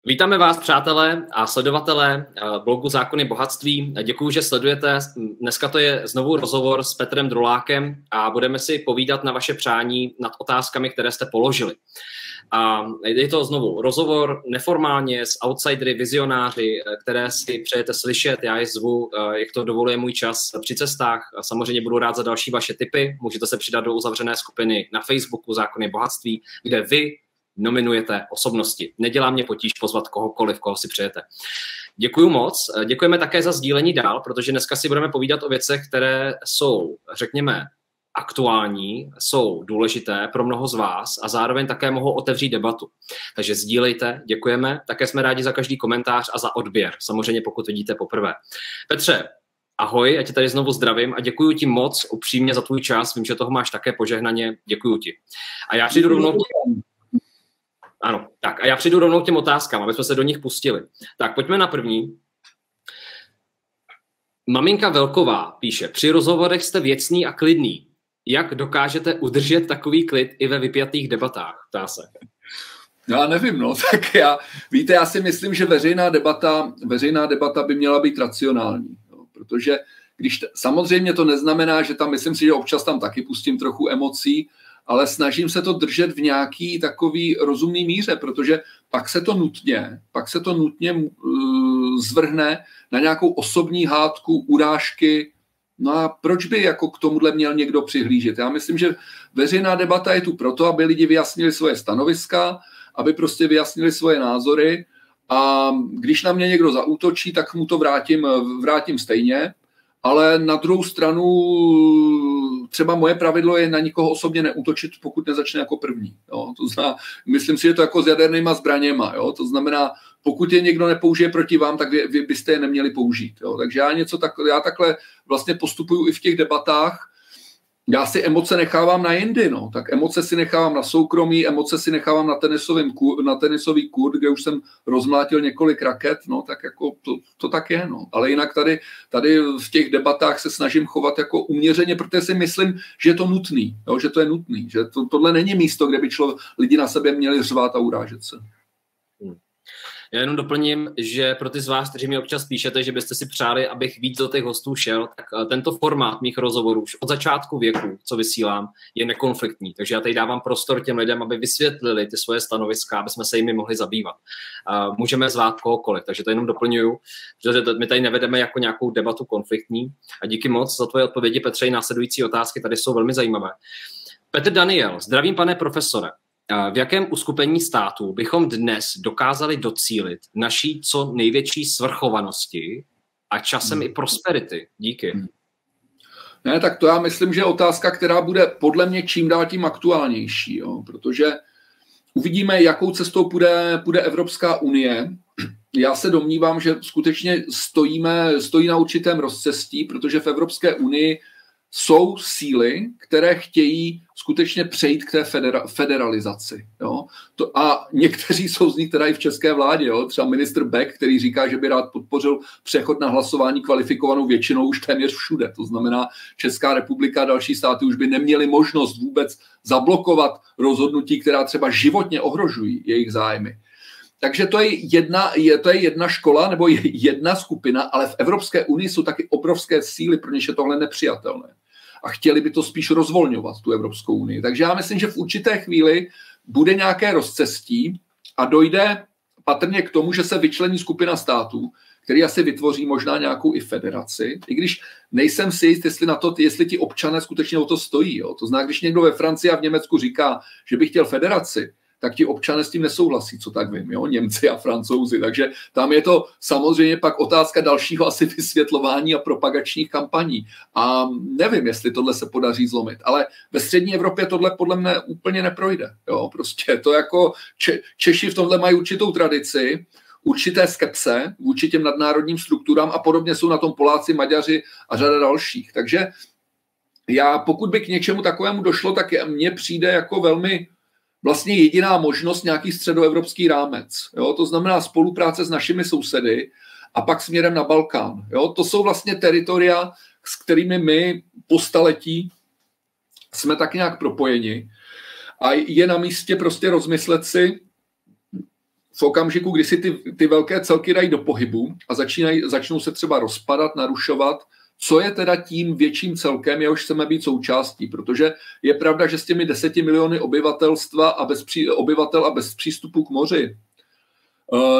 Vítáme vás, přátelé a sledovatelé blogu Zákony bohatství. Děkuji, že sledujete. Dneska to je znovu rozhovor s Petrem Drulákem a budeme si povídat na vaše přání nad otázkami, které jste položili. A je to znovu rozhovor neformálně s outsidery, vizionáři, které si přejete slyšet. Já je zvu, jak to dovoluje můj čas při cestách. Samozřejmě budu rád za další vaše tipy. Můžete se přidat do uzavřené skupiny na Facebooku Zákony bohatství, kde vy nominujete osobnosti. Nedělá mě potíž pozvat kohokoliv, koho si přejete. Děkuju moc. Děkujeme také za sdílení dál, protože dneska si budeme povídat o věcech, které jsou, řekněme, aktuální, jsou důležité pro mnoho z vás a zároveň také mohou otevřít debatu. Takže sdílejte, děkujeme. Také jsme rádi za každý komentář a za odběr, samozřejmě pokud vidíte poprvé. Petře, ahoj, já tě tady znovu zdravím a děkuju ti moc upřímně za tvůj čas. Vím, že toho máš také požehnaně. Děkuju ti. A já přijdu rovnou Ano, tak a já přijdu rovnou k těm otázkám, aby jsme se do nich pustili. Tak pojďme na první. Maminka Velková píše, při rozhovorech jste věcný a klidný. Jak dokážete udržet takový klid i ve vypjatých debatách? Ptá se. Já nevím, no, tak víte, já si myslím, že veřejná debata by měla být racionální, no, protože samozřejmě to neznamená, že tam, myslím si, že občas tam taky pustím trochu emocí, ale snažím se to držet v nějaký takový rozumný míře, protože pak se to nutně zvrhne na nějakou osobní hádku, urážky. No a proč by jako k tomuhle měl někdo přihlížet? Já myslím, že veřejná debata je tu proto, aby lidi vyjasnili svoje stanoviska, aby prostě vyjasnili svoje názory a když na mě někdo zaútočí, tak mu to vrátím stejně. Ale na druhou stranu třeba moje pravidlo je na nikoho osobně neútočit, pokud nezačne jako první. Jo? To znamená, myslím si, že to jako s jadernýma zbraněma. Jo? To znamená, pokud je někdo nepoužije proti vám, tak vy byste je neměli použít. Jo? Takže já takhle vlastně postupuju i v těch debatách. Já si emoce nechávám na jindy, no. Tak emoce si nechávám na soukromí, emoce si nechávám na tenisový kurt, kde už jsem rozmlátil několik raket, no, tak jako to tak je, no. Ale jinak tady v těch debatách se snažím chovat jako uměřeně, protože si myslím, že je to nutný, jo, že to je nutný, že tohle není místo, kde by lidi na sebe měli řvát a urážet se. Já jenom doplním, že pro ty z vás, kteří mi občas píšete, že byste si přáli, abych víc do těch hostů šel, tak tento formát mých rozhovorů už od začátku věku, co vysílám, je nekonfliktní. Takže já tady dávám prostor těm lidem, aby vysvětlili ty svoje stanoviska, aby jsme se jimi mohli zabývat. Můžeme zvát kohokoliv, takže to jenom doplňuju, protože my tady nevedeme jako nějakou debatu konfliktní. A díky moc za tvoje odpovědi, Petře, i následující otázky tady jsou velmi zajímavé. Petr Daniel, zdravím, pane profesore. V jakém uskupení států bychom dnes dokázali docílit naší co největší svrchovanosti a časem i prosperity? Díky. Ne, tak to já myslím, že je otázka, která bude podle mě čím dál tím aktuálnější, jo? Protože uvidíme, jakou cestou půjde Evropská unie. Já se domnívám, že skutečně stojí na určitém rozcestí, protože v Evropské unii jsou síly, které chtějí skutečně přejít k té federalizaci. Jo? A někteří jsou z nich teda i v české vládě. Jo? Třeba ministr Beck, který říká, že by rád podpořil přechod na hlasování kvalifikovanou většinou už téměř všude. To znamená, Česká republika a další státy už by neměly možnost vůbec zablokovat rozhodnutí, která třeba životně ohrožují jejich zájmy. Takže to je jedna škola nebo jedna skupina, ale v Evropské unii jsou taky obrovské síly, pro něž je tohle nepřijatelné. A chtěli by to spíš rozvolňovat, tu Evropskou unii. Takže já myslím, že v určité chvíli bude nějaké rozcestí a dojde patrně k tomu, že se vyčlení skupina států, který asi vytvoří možná nějakou i federaci, i když nejsem si jist, jestli ti občané skutečně o to stojí. Jo. To znamená, když někdo ve Francii a v Německu říká, že by chtěl federaci, tak ti občané s tím nesouhlasí, co tak vím, jo? Němci a Francouzi. Takže tam je to samozřejmě pak otázka dalšího asi vysvětlování a propagačních kampaní. A nevím, jestli tohle se podaří zlomit. Ale ve střední Evropě tohle podle mne úplně neprojde. Jo? Prostě to jako Češi v tomhle mají určitou tradici, určité skepse vůči těm nadnárodním strukturám a podobně jsou na tom Poláci, Maďaři a řada dalších. Takže pokud by k něčemu takovému došlo, tak mně přijde jako velmi vlastně jediná možnost nějaký středoevropský rámec. Jo? To znamená spolupráce s našimi sousedy a pak směrem na Balkán. Jo? To jsou vlastně teritoria, s kterými my po staletí jsme tak nějak propojeni. A je na místě prostě rozmyslet si, v okamžiku, kdy si ty velké celky dají do pohybu a začnou se třeba rozpadat, narušovat, co je teda tím větším celkem, jehož chceme být součástí, protože je pravda, že s těmi 10 miliony obyvatelstva a obyvatel a bez přístupu k moři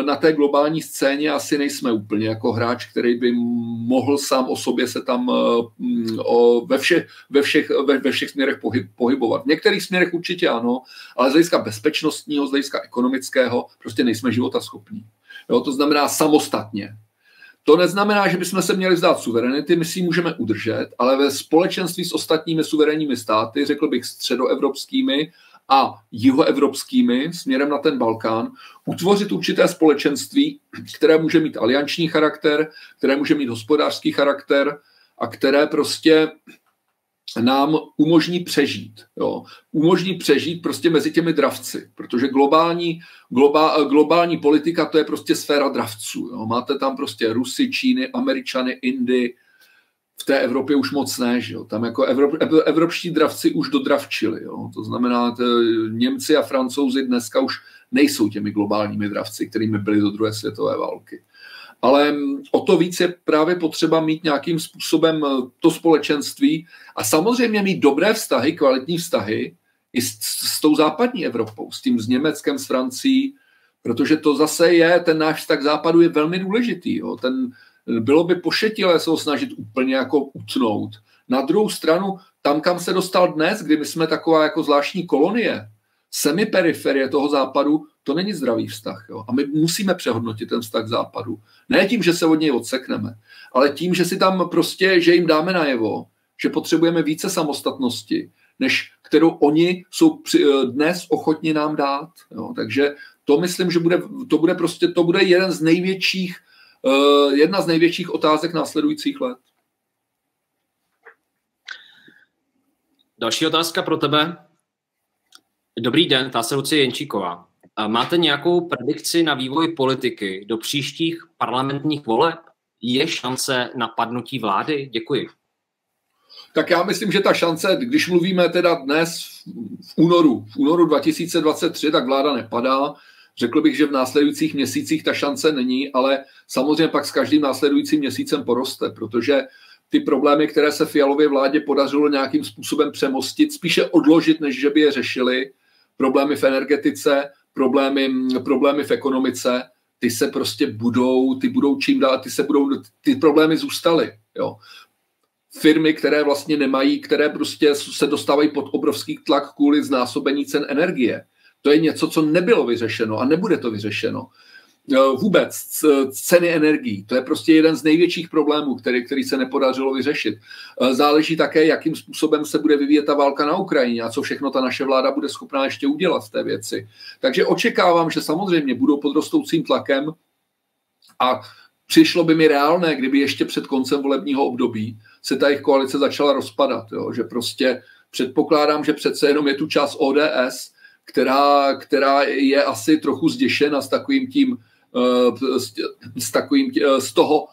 na té globální scéně asi nejsme úplně jako hráč, který by mohl sám o sobě se tam ve všech směrech pohybovat. V některých směrech určitě ano, ale z hlediska bezpečnostního, z hlediska ekonomického prostě nejsme životaschopní. Jo, to znamená samostatně. To neznamená, že bychom se měli vzdát suverenity, my si ji můžeme udržet, ale ve společenství s ostatními suverénními státy, řekl bych středoevropskými a jihoevropskými směrem na ten Balkán, utvořit určité společenství, které může mít alianční charakter, které může mít hospodářský charakter a které prostě nám umožní přežít. Jo. Umožní přežít prostě mezi těmi dravci, protože globální politika to je prostě sféra dravců. Jo. Máte tam prostě Rusy, Číny, Američany, Indy, v té Evropě už moc ne, že jo. Tam jako evropští dravci už dodravčili. Jo. To znamená, Němci a Francouzi dneska už nejsou těmi globálními dravci, kterými byli do druhé světové války. Ale o to víc je právě potřeba mít nějakým způsobem to společenství a samozřejmě mít dobré vztahy, kvalitní vztahy i s tou západní Evropou, s Německem, s Francií, protože to zase je, ten náš vztah západu je velmi důležitý. Jo. Bylo by pošetilé se ho snažit úplně jako utnout. Na druhou stranu, tam, kam se dostal dnes, kdy my jsme taková jako zvláštní kolonie, semiperiferie toho západu, to není zdravý vztah. Jo? A my musíme přehodnotit ten vztah k západu. Ne tím, že se od něj odsekneme, ale tím, že si tam prostě, že jim dáme najevo, že potřebujeme více samostatnosti, než kterou oni jsou dnes ochotni nám dát. Jo? Takže to myslím, že to bude jedna z největších otázek následujících let. Další otázka pro tebe. Dobrý den, ptá se Lucie Jenčíková. Máte nějakou predikci na vývoj politiky do příštích parlamentních voleb? Je šance na padnutí vlády? Děkuji. Tak já myslím, že ta šance, když mluvíme teda dnes v únoru 2023, tak vláda nepadá. Řekl bych, že v následujících měsících ta šance není, ale samozřejmě pak s každým následujícím měsícem poroste, protože ty problémy, které se Fialově vládě podařilo nějakým způsobem přemostit, spíše odložit, než že by je řešili, problémy v energetice, problémy v ekonomice, ty se prostě budou čím dál, ty problémy zůstaly. Jo. Firmy, které vlastně nemají, které prostě se dostávají pod obrovský tlak kvůli znásobení cen energie. To je něco, co nebylo vyřešeno a nebude to vyřešeno. Vůbec ceny energií, to je prostě jeden z největších problémů, který se nepodařilo vyřešit. Záleží také, jakým způsobem se bude vyvíjet ta válka na Ukrajině a co všechno ta naše vláda bude schopná ještě udělat v té věci. Takže očekávám, že samozřejmě budou pod rostoucím tlakem a přišlo by mi reálné, kdyby ještě před koncem volebního období se ta jejich koalice začala rozpadat. Jo? Že prostě předpokládám, že přece jenom je tu část ODS, která je asi trochu zděšena z toho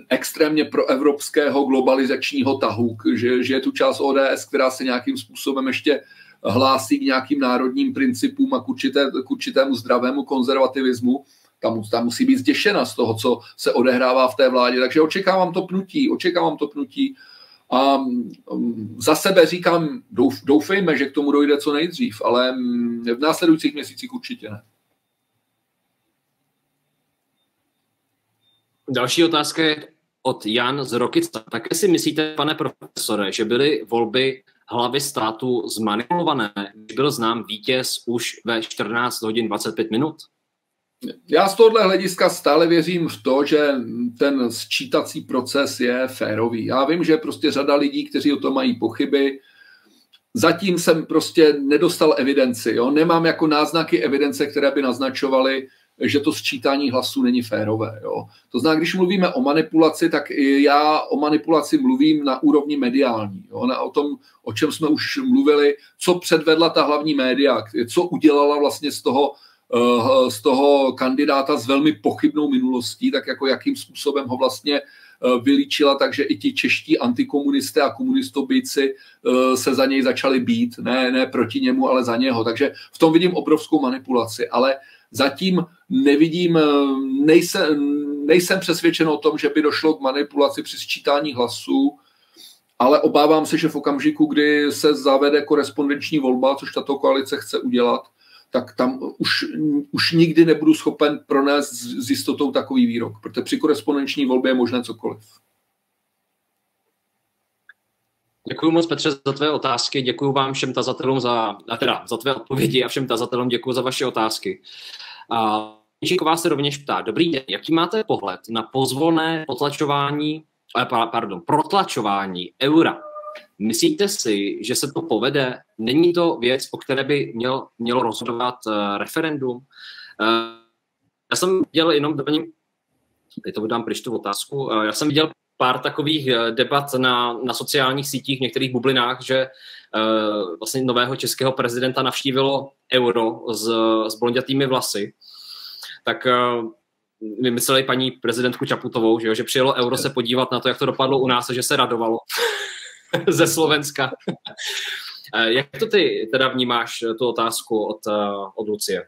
extrémně proevropského globalizačního tahu, že je tu část ODS, která se nějakým způsobem ještě hlásí k nějakým národním principům a k určitému zdravému konzervativismu. Tam musí být zděšena z toho, co se odehrává v té vládě. Takže očekávám to pnutí. A za sebe říkám, doufejme, že k tomu dojde co nejdřív, ale v následujících měsících určitě ne. Další otázka je od Jan z Rokyca. Také si myslíte, pane profesore, že byly volby hlavy státu zmanipulované, když byl znám vítěz už ve 14 hodin 25 minut? Já z tohohle hlediska stále věřím v to, že ten sčítací proces je férový. Já vím, že prostě řada lidí, kteří o tom mají pochyby. Zatím jsem prostě nedostal evidenci. Jo? Nemám jako náznaky evidence, které by naznačovaly, že to sčítání hlasů není férové. Jo? To znamená, když mluvíme o manipulaci, tak já o manipulaci mluvím na úrovni mediální. Jo? O tom, o čem jsme už mluvili, co předvedla ta hlavní média, co udělala vlastně z toho kandidáta s velmi pochybnou minulostí, tak jako jakým způsobem ho vlastně vylíčila, takže i ti čeští antikomunisté a komunistobijci se za něj začali bít, ne proti němu, ale za něho. Takže v tom vidím obrovskou manipulaci, ale zatím nevidím, nejsem přesvědčen o tom, že by došlo k manipulaci při sčítání hlasů, ale obávám se, že v okamžiku, kdy se zavede korespondenční volba, což tato koalice chce udělat, tak tam už nikdy nebudu schopen pronést s jistotou takový výrok, protože při korespondenční volbě je možné cokoliv. Děkuji moc, Petře, za tvé otázky. Děkuji vám všem tazatelům za tvé odpovědi a všem tazatelům děkuji za vaše otázky. Číková se rovněž ptá, dobrý den, jaký máte pohled na pozvolné protlačování eura? Myslíte si, že se to povede? Není to věc, o které by mělo rozhodovat referendum? Já jsem viděl jenom teď to vydám pryč tu otázku, já jsem viděl pár takových debat na sociálních sítích, v některých bublinách, že vlastně nového českého prezidenta navštívilo euro s blondětými vlasy. Tak vymysleli paní prezidentku Čaputovou, že přijelo euro se podívat na to, jak to dopadlo u nás a že se radovalo ze Slovenska. Jak to ty teda vnímáš, tu otázku od Lucie?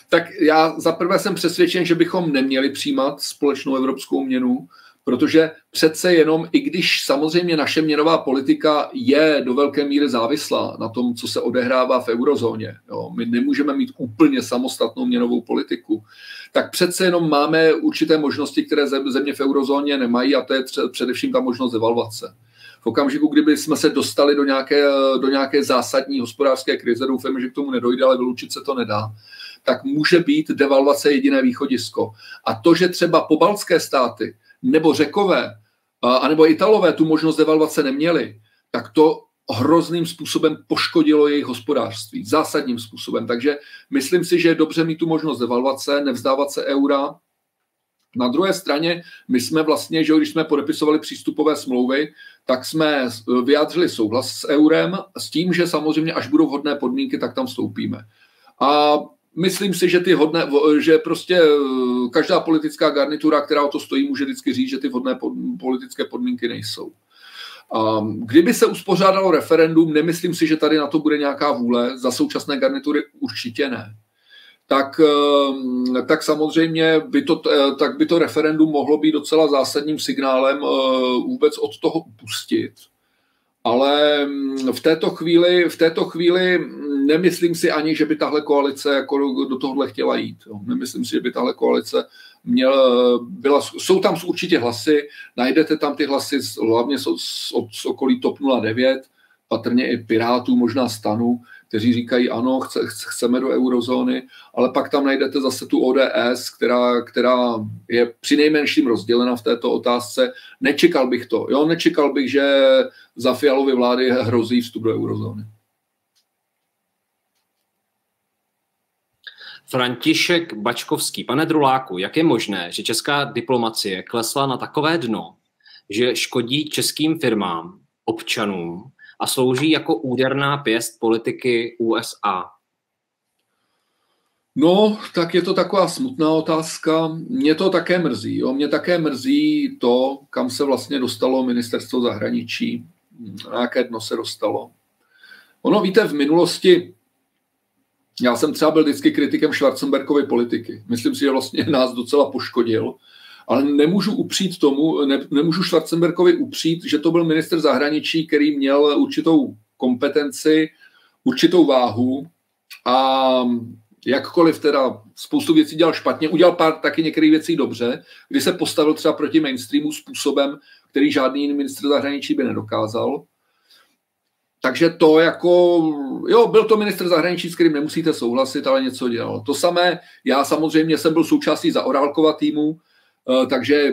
Tak já zaprvé jsem přesvědčen, že bychom neměli přijímat společnou evropskou měnu, protože přece jenom, i když samozřejmě naše měnová politika je do velké míry závislá na tom, co se odehrává v eurozóně, jo, my nemůžeme mít úplně samostatnou měnovou politiku, tak přece jenom máme určité možnosti, které země v eurozóně nemají, a to je především ta možnost devalvace. V okamžiku, kdyby jsme se dostali do nějaké zásadní hospodářské krize, doufáme, že k tomu nedojde, ale vyloučit se to nedá, tak může být devalvace jediné východisko. A to, že třeba pobaltské státy nebo Řekové, anebo Italové tu možnost devalvace neměli, tak to hrozným způsobem poškodilo jejich hospodářství. Zásadním způsobem. Takže myslím si, že je dobře mít tu možnost devalvace, nevzdávat se eura. Na druhé straně, my jsme vlastně, že když jsme podepisovali přístupové smlouvy, tak jsme vyjádřili souhlas s eurem s tím, že samozřejmě, až budou vhodné podmínky, tak tam vstoupíme. A myslím si, že prostě každá politická garnitura, která o to stojí, může vždycky říct, že ty vhodné politické podmínky nejsou. Kdyby se uspořádalo referendum, nemyslím si, že tady na to bude nějaká vůle, za současné garnitury určitě ne. Tak samozřejmě by to referendum mohlo být docela zásadním signálem vůbec od toho upustit. Ale v této chvíli nemyslím si ani, že by tahle koalice jako do tohohle chtěla jít. Nemyslím si, že by tahle koalice jsou tam určitě hlasy, najdete tam ty hlasy hlavně z okolí TOP 09, patrně i Pirátů, možná STANu, kteří říkají ano, chceme do eurozóny, ale pak tam najdete zase tu ODS, která je přinejmenším rozdělena v této otázce. Nečekal bych to. Nečekal bych, že za Fialovy vlády hrozí vstup do eurozóny. František Bačkovský. Pane Druláku, jak je možné, že česká diplomacie klesla na takové dno, že škodí českým firmám, občanům a slouží jako úderná pěst politiky USA? No, tak je to taková smutná otázka. Mě to také mrzí. Mě také mrzí to, kam se vlastně dostalo ministerstvo zahraničí, na jaké dno se dostalo. Víte, v minulosti já jsem třeba byl vždycky kritikem Schwarzenbergovy politiky. Myslím si, že vlastně nás docela poškodil. Ale nemůžu Schwarzenbergovi upřít, že to byl ministr zahraničí, který měl určitou kompetenci, určitou váhu a jakkoliv teda spoustu věcí dělal špatně, udělal taky některé věcí dobře, kdy se postavil třeba proti mainstreamu způsobem, který žádný jiný ministr zahraničí by nedokázal. Takže to byl to ministr zahraničí, s kterým nemusíte souhlasit, ale něco dělal. To samé, já samozřejmě jsem byl součástí Zaorálkova týmu, takže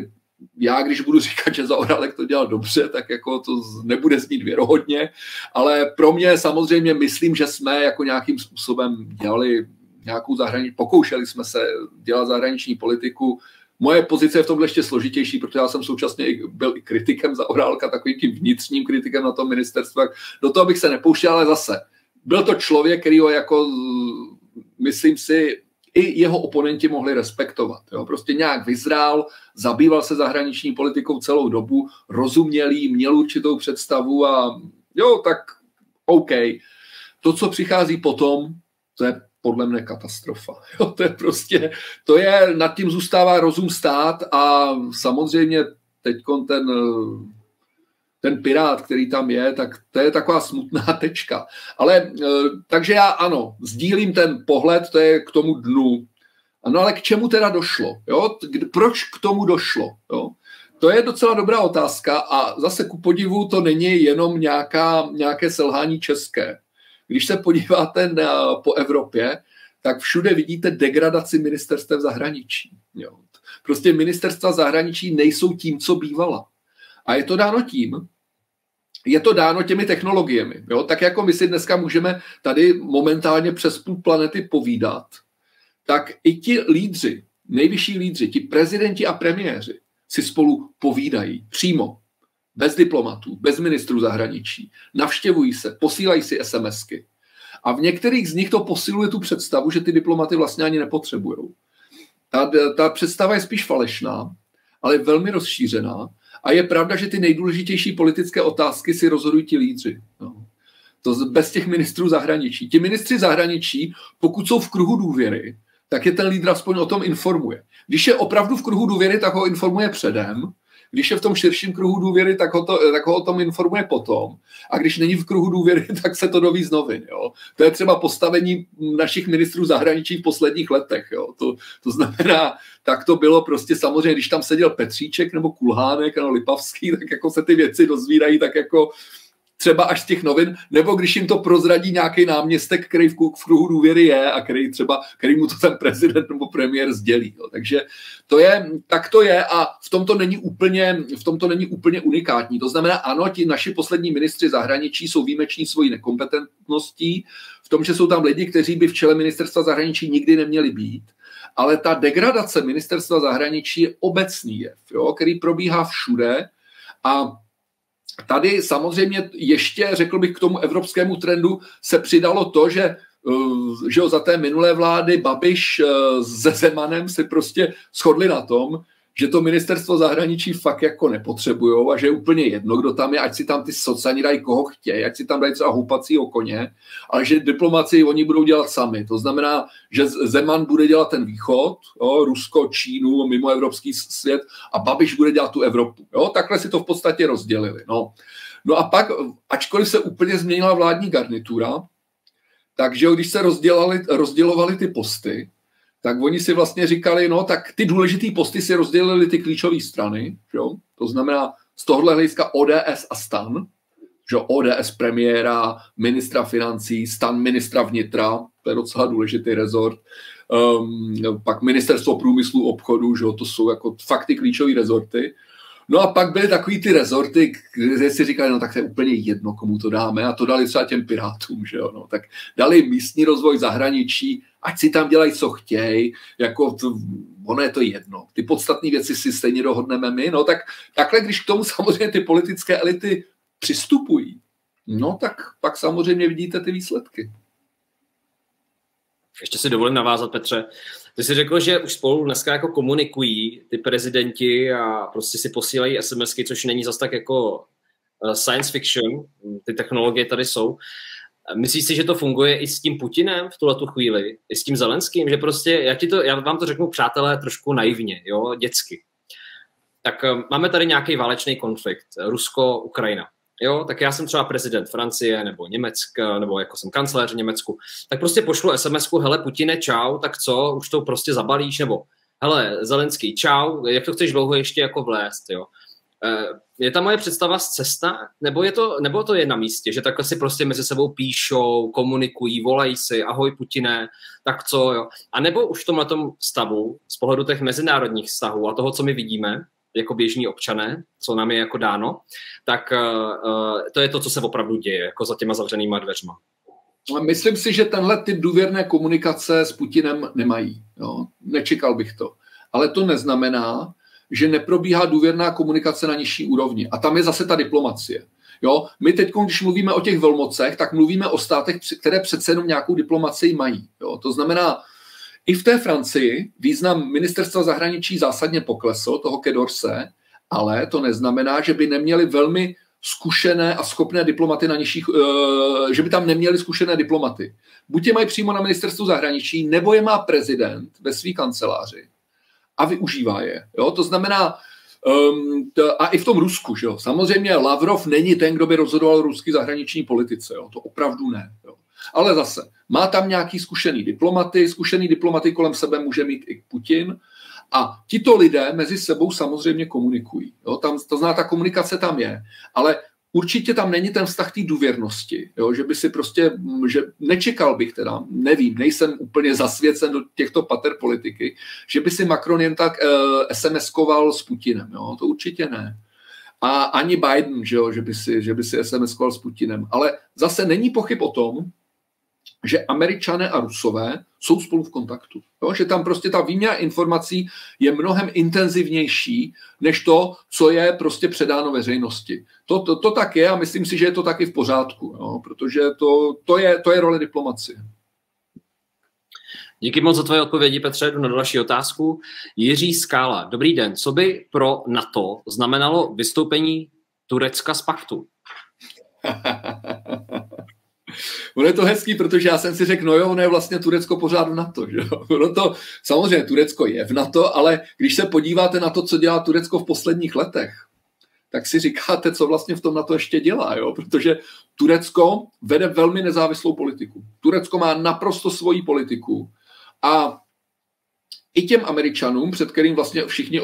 já, když budu říkat, že Zaorálek to dělal dobře, tak jako to nebude znít věrohodně, ale pro mě samozřejmě myslím, že jsme jako nějakým způsobem dělali nějakou pokoušeli jsme se dělat zahraniční politiku. Moje pozice je v tomhle ještě složitější, protože já jsem současně byl i kritikem Zaorálka, takovým tím vnitřním kritikem na tom ministerstvu. Do toho bych se nepouštěl, ale zase byl to člověk, který ho jako, myslím si, i jeho oponenti mohli respektovat. Prostě nějak vyzrál, zabýval se zahraniční politikou celou dobu, rozuměl jí, měl určitou představu a tak OK. To, co přichází potom, to je podle mne katastrofa. Jo, to je prostě, to je, nad tím zůstává rozum stát a samozřejmě teďkon ten pirát, který tam je, tak to je taková smutná tečka. Ale takže já ano, sdílím ten pohled, to je k tomu dnu. Ano, ale k čemu teda došlo? Jo? Proč k tomu došlo? Jo? To je docela dobrá otázka a zase ku podivu to není jenom nějaké selhání české. Když se podíváte po Evropě, tak všude vidíte degradaci ministerstev zahraničí. Jo? Prostě ministerstva zahraničí nejsou tím, co bývala. A je to dáno tím, je to dáno těmi technologiemi. Jo? Tak jako my si dneska můžeme tady momentálně přes půl planety povídat, tak i ti lídři, nejvyšší lídři, ti prezidenti a premiéři si spolu povídají přímo, bez diplomatů, bez ministrů zahraničí, navštěvují se, posílají si SMSky. A v některých z nich to posiluje tu představu, že ty diplomaty vlastně ani nepotřebujou. Ta představa je spíš falešná, ale velmi rozšířená. A je pravda, že ty nejdůležitější politické otázky si rozhodují ti lídři. No. To bez těch ministrů zahraničí. Ti ministři zahraničí, pokud jsou v kruhu důvěry, tak je ten lídr aspoň o tom informuje. Když je opravdu v kruhu důvěry, tak ho informuje předem. Když je v tom širším kruhu důvěry, tak ho o tom informuje potom. A když není v kruhu důvěry, tak se to doví z novin. Jo. To je třeba postavení našich ministrů zahraničí v posledních letech. Jo. To znamená, tak to bylo prostě samozřejmě, když tam seděl Petříček nebo Kulhánek nebo Lipavský, tak jako se ty věci dozvírají tak jako třeba až z těch novin, nebo když jim to prozradí nějaký náměstek, který v kruhu důvěry je a který mu to ten prezident nebo premiér sdělí. Jo. Takže tak to je a v tomto není úplně unikátní. To znamená, ano, ti naši poslední ministři zahraničí jsou výjimeční svojí nekompetentností, v tom, že jsou tam lidi, kteří by v čele ministerstva zahraničí nikdy neměli být, ale ta degradace ministerstva zahraničí je obecný jev, jo, který probíhá všude a tady samozřejmě ještě, řekl bych, k tomu evropskému trendu se přidalo to, že za té minulé vlády Babiš se Zemanem si prostě shodli na tom, že to ministerstvo zahraničí fakt jako nepotřebujou a že je úplně jedno, kdo tam je, ať si tam ty socani dají koho chtějí, ať si tam dají třeba houpacího koně, ale že diplomacii oni budou dělat sami. To znamená, že Zeman bude dělat ten východ, jo, Rusko, Čínu, mimo evropský svět a Babiš bude dělat tu Evropu. Jo. Takhle si to v podstatě rozdělili. No a pak, ačkoliv se úplně změnila vládní garnitura, takže když se rozdělovaly ty posty, tak oni si vlastně říkali, no tak ty důležitý posty si rozdělili ty klíčové strany, jo? To znamená z tohohle hlediska ODS a STAN, že ODS premiéra, ministra financí, STAN ministra vnitra, to je docela důležitý rezort, pak ministerstvo průmyslu, obchodu, že to jsou jako fakt ty klíčové rezorty. No a pak byly takový ty rezorty, kde si říkali, no tak to je úplně jedno, komu to dáme a to dali třeba těm Pirátům, že jo, no, tak dali místní rozvoj zahraničí, ať si tam dělají, co chtějí, jako ono je to jedno. Ty podstatné věci si stejně dohodneme my, no tak takhle, když k tomu samozřejmě ty politické elity přistupují, no tak pak samozřejmě vidíte ty výsledky. Ještě si dovolím navázat, Petře. Ty jsi řekl, že už spolu dneska jako komunikují ty prezidenti a prostě si posílají SMSky, což není zas tak jako science fiction, ty technologie tady jsou. Myslíš si, že to funguje i s tím Putinem v tuhletu chvíli, i s tím Zelenským, že prostě, já vám to řeknu, přátelé, trošku naivně, jo, dětsky. Tak máme tady nějaký válečný konflikt, Rusko, Ukrajina. Jo, tak já jsem třeba prezident Francie nebo Německa, nebo jako jsem kancléř v Německu, tak prostě pošlu SMS-ku, hele Putine, čau, tak co, už to prostě zabalíš, nebo hele Zelenský, čau, jak to chceš dlouho ještě jako vlézt, jo. Je ta moje představa z cesta, nebo to je na místě, že takhle si prostě mezi sebou píšou, komunikují, volají si, ahoj Putine, tak co, jo. A nebo už v tomhletom stavu, z pohledu těch mezinárodních vztahů a toho, co my vidíme, jako běžní občané, co nám je jako dáno, tak to je to, co se opravdu děje, jako za těma zavřenýma dveřma. Myslím si, že tenhle typ důvěrné komunikace s Putinem nemají. Jo? Nečekal bych to. Ale to neznamená, že neprobíhá důvěrná komunikace na nižší úrovni. A tam je zase ta diplomacie. Jo? My teď, když mluvíme o těch velmocech, tak mluvíme o státech, které přece jenom nějakou diplomacii mají. Jo? To znamená, i v té Francii význam ministerstva zahraničí zásadně poklesl, toho Quai d'Orsay, ale to neznamená, že by neměli velmi zkušené a schopné diplomaty na nižších, že by tam neměli zkušené diplomaty. Buď je mají přímo na ministerstvu zahraničí, nebo je má prezident ve své kanceláři a využívá je. Jo? To znamená, a i v tom Rusku, že jo? Samozřejmě Lavrov není ten, kdo by rozhodoval o ruské zahraniční politice. Jo? To opravdu ne. Jo? Ale zase, má tam nějaký zkušený diplomaty kolem sebe může mít i Putin a tito lidé mezi sebou samozřejmě komunikují. Jo? To znamená, ta komunikace tam je, ale určitě tam není ten vztah té důvěrnosti, jo? Že by si prostě, že nečekal bych teda, nevím, nejsem úplně zasvěcen do těchto pater politiky, že by si Macron jen tak SMS-koval s Putinem, jo? To určitě ne. A ani Biden, že by si SMS-koval s Putinem. Ale zase není pochyb o tom, že Američané a Rusové jsou spolu v kontaktu. Jo? Že tam prostě ta výměna informací je mnohem intenzivnější, než to, co je prostě předáno veřejnosti. To tak je a myslím si, že je to taky v pořádku, jo? Protože to je role diplomacie. Díky moc za tvoje odpovědi, Petře. Jdu na další otázku. Jiří Skála. Dobrý den. Co by pro NATO znamenalo vystoupení Turecka z paktu? Ono je to hezký, protože já jsem si řekl, no jo, ono je vlastně Turecko pořád v NATO. Že? Ono to, samozřejmě Turecko je v NATO, ale když se podíváte na to, co dělá Turecko v posledních letech, tak si říkáte, co vlastně v tom NATO ještě dělá, jo? Protože Turecko vede velmi nezávislou politiku. Turecko má naprosto svoji politiku a i těm Američanům, před kterým vlastně všichni